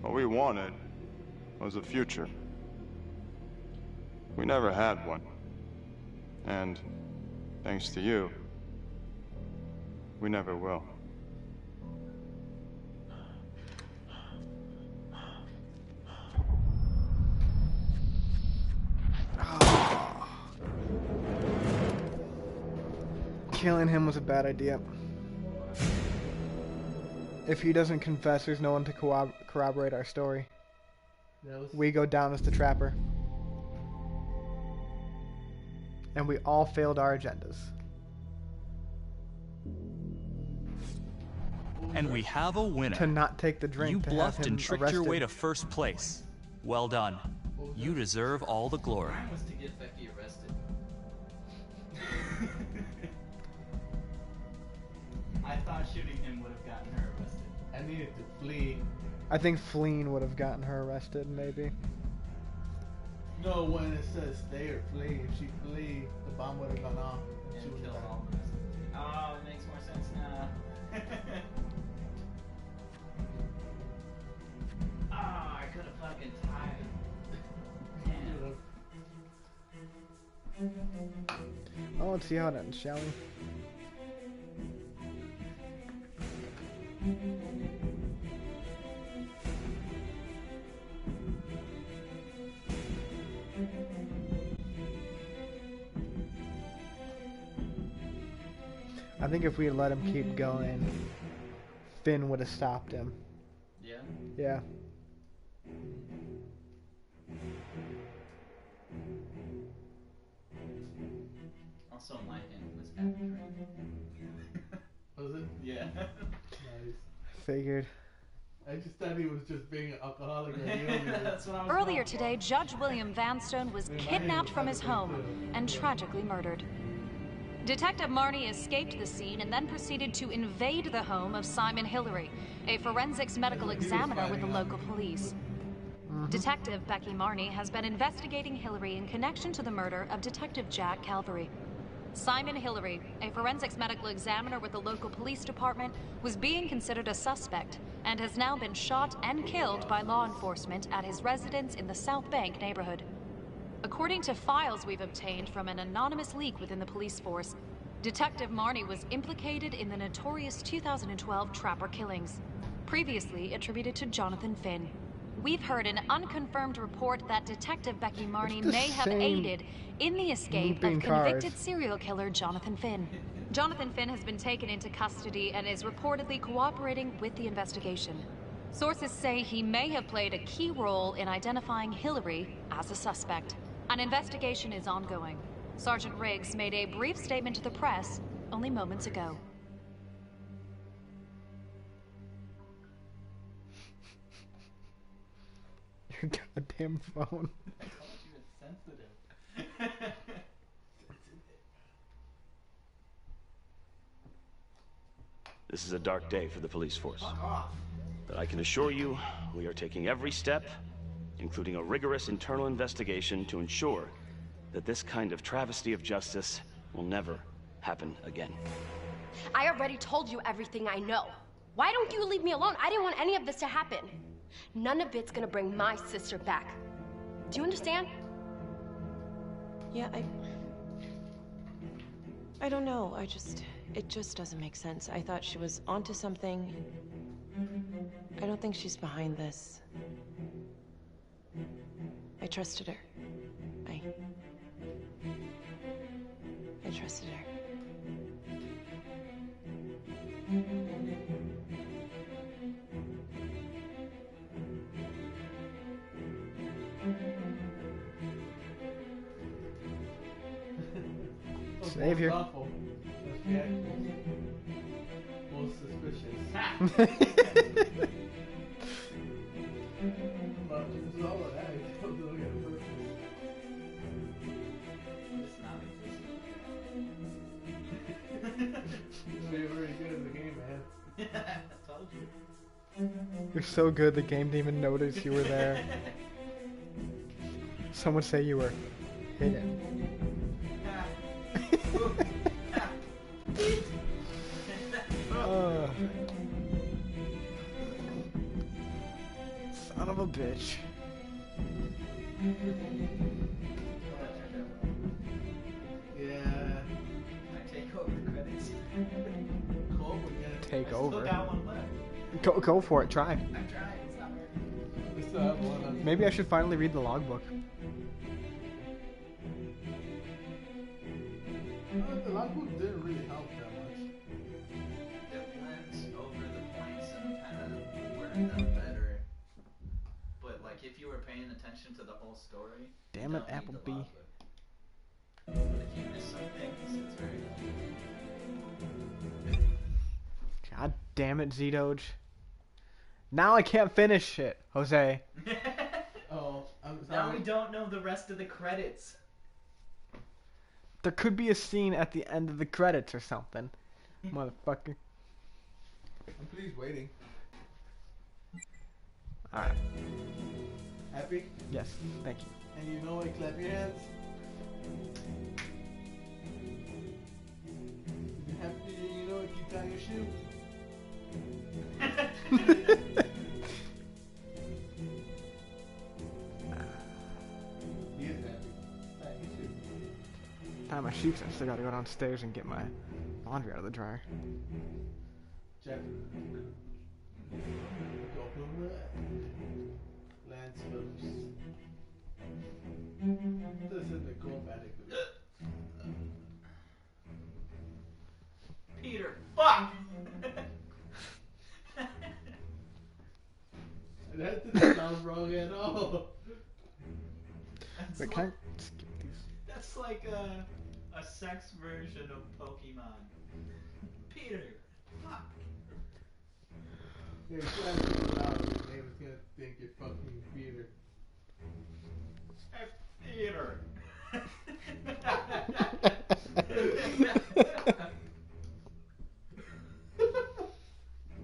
What we wanted was a future. We never had one. And, thanks to you, we never will. Killing him was a bad idea. If he doesn't confess, there's no one to corroborate our story. We go down as the trapper. And we all failed our agendas. And we have a winner. To not take the drink. You to bluffed have him and tricked arrested. your way to first place. Well done. You deserve all the glory. Mine was to get Becky arrested. I thought shooting him would have gotten her arrested. I needed to flee. I think fleeing would have gotten her arrested, maybe. No, when it says stay or flee, if she flee, the bomb would have gone off. And She would kill have all the rest. Oh, it makes more sense now. Ah, I could have fucking tied. Damn. Oh, let's see how it ends, shall we? I think if we had let him keep going, Finn would have stopped him. Yeah? Yeah. Also, my hand was after. Was it? Yeah. Nice. Figured. I just thought he was just being an alcoholic. That's what I was Earlier going today, Judge William Vanstone was kidnapped from his home and tragically murdered. Detective Marnie escaped the scene and then proceeded to invade the home of Simon Hillary, a forensics medical examiner with the local police. Detective Becky Marnie has been investigating Hillary in connection to the murder of Detective Jack Calvary. Simon Hillary, a forensics medical examiner with the local police department, was being considered a suspect and has now been shot and killed by law enforcement at his residence in the South Bank neighborhood. According to files we've obtained from an anonymous leak within the police force, Detective Marnie was implicated in the notorious 2012 Trapper killings, previously attributed to Jonathan Finn. We've heard an unconfirmed report that Detective Becky Marnie may have aided in the escape of convicted serial killer Jonathan Finn. Jonathan Finn has been taken into custody and is reportedly cooperating with the investigation. Sources say he may have played a key role in identifying Hillary as a suspect. An investigation is ongoing. Sergeant Riggs made a brief statement to the press only moments ago. Your goddamn phone. I told you it's sensitive. This is a dark day for the police force. But I can assure you, we are taking every step, including a rigorous internal investigation, to ensure that this kind of travesty of justice will never happen again. I already told you everything I know. Why don't you leave me alone? I didn't want any of this to happen. None of it's gonna bring my sister back. Do you understand? Yeah, I don't know. It just doesn't make sense. I thought she was onto something. I don't think she's behind this. I trusted her. I trusted her. Savior. Lawful. Most suspicious. But it's all of that. It's all doing it on purpose. It's not existing. You're very good at the game, man. I told you. You're so good the game didn't even notice you were there. Some would say you were hidden. Son of a bitch. Yeah. I take over the credits. Cool, Take I over. Still got one left. Go for it. Try. I'm trying. It's not working. We still have one on. Maybe I should finally read the logbook. The logbook didn't really help that much. It went over the points and kind of worded them better. But like, if you were paying attention to the whole story, Damn it, Applebee. But if you miss some things, it's very helpful. God damn it, Z-Doge. Now I can't finish it, Jose. Oh, I'm sorry. Now we don't know the rest of the credits. There could be a scene at the end of the credits or something. Motherfucker. I'm pleased waiting. Alright. Happy? Yes, thank you. And you know what? Clap your hands. You happy? You know if you tie your shoe. He is happy. Tie your shoe. Tie my shoes. I still gotta go downstairs and get my laundry out of the dryer. Check. Go from the Lance Phillips. This is the chromatic. Peter, fuck! That didn't sound wrong at all. Wait, can I skip these? That's like a sex version of Pokemon. Peter, fuck! Yeah, you gotta figure it out. Your neighbor's gonna think you're fucking Peter. Hey, Peter!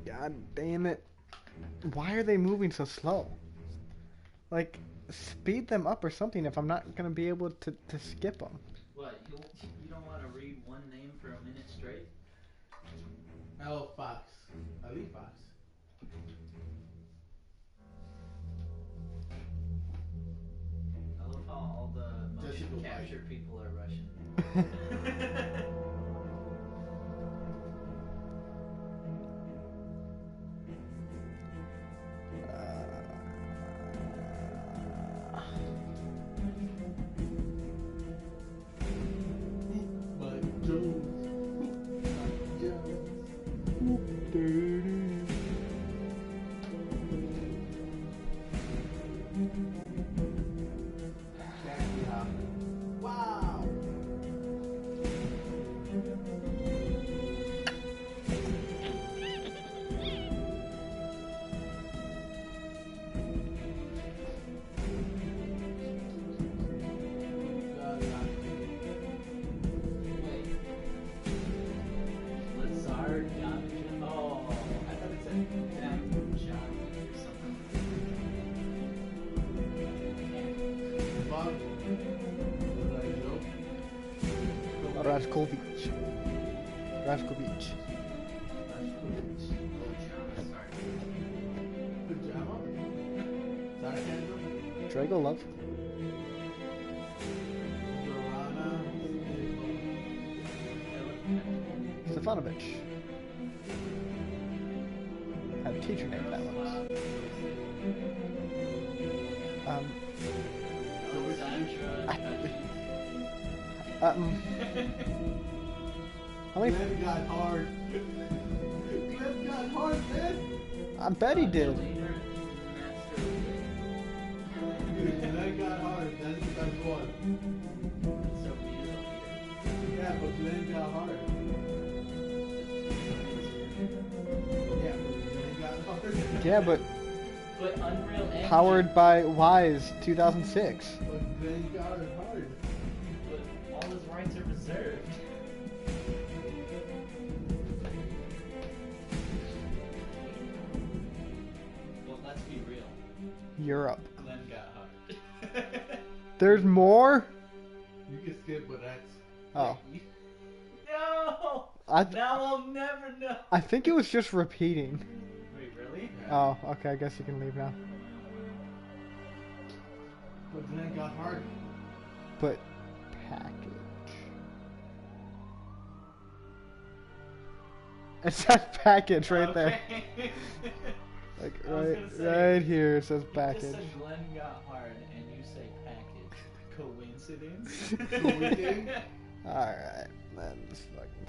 God damn it. Why are they moving so slow? Like, speed them up or something if I'm not gonna be able to skip them. What, you don't want to read one name for a minute straight? L. Fox. Ali Fox. I love how all the motion capture people are Russian. Wow. Lazard John. Oh, I thought it said John or something. Bob. Raskovic. Raskovic. Pajama? Sarcasm? Drago Love. Stefanovic. Had a teacher named that once. How many? Glenn got hard. Glenn got hard, man. I bet he did. Glenn got hard. That's the best one. Yeah, but Glenn got hard. Yeah, Glenn got hard. Yeah, but Unreal Engine. Powered by Wise 2006. But Glenn got it hard. But all his rights are reserved. Well, let's be real. Europe. Glenn got hard. There's more? You can skip, but that's... Oh. No! Now I'll never know. I think it was just repeating. Wait, really? Oh, okay, I guess you can leave now. But Glenn got hard. But package. It says package right there. Like right here it says package. You just said Glenn got hard and you say package. Coincidence? Alright, man, this fucking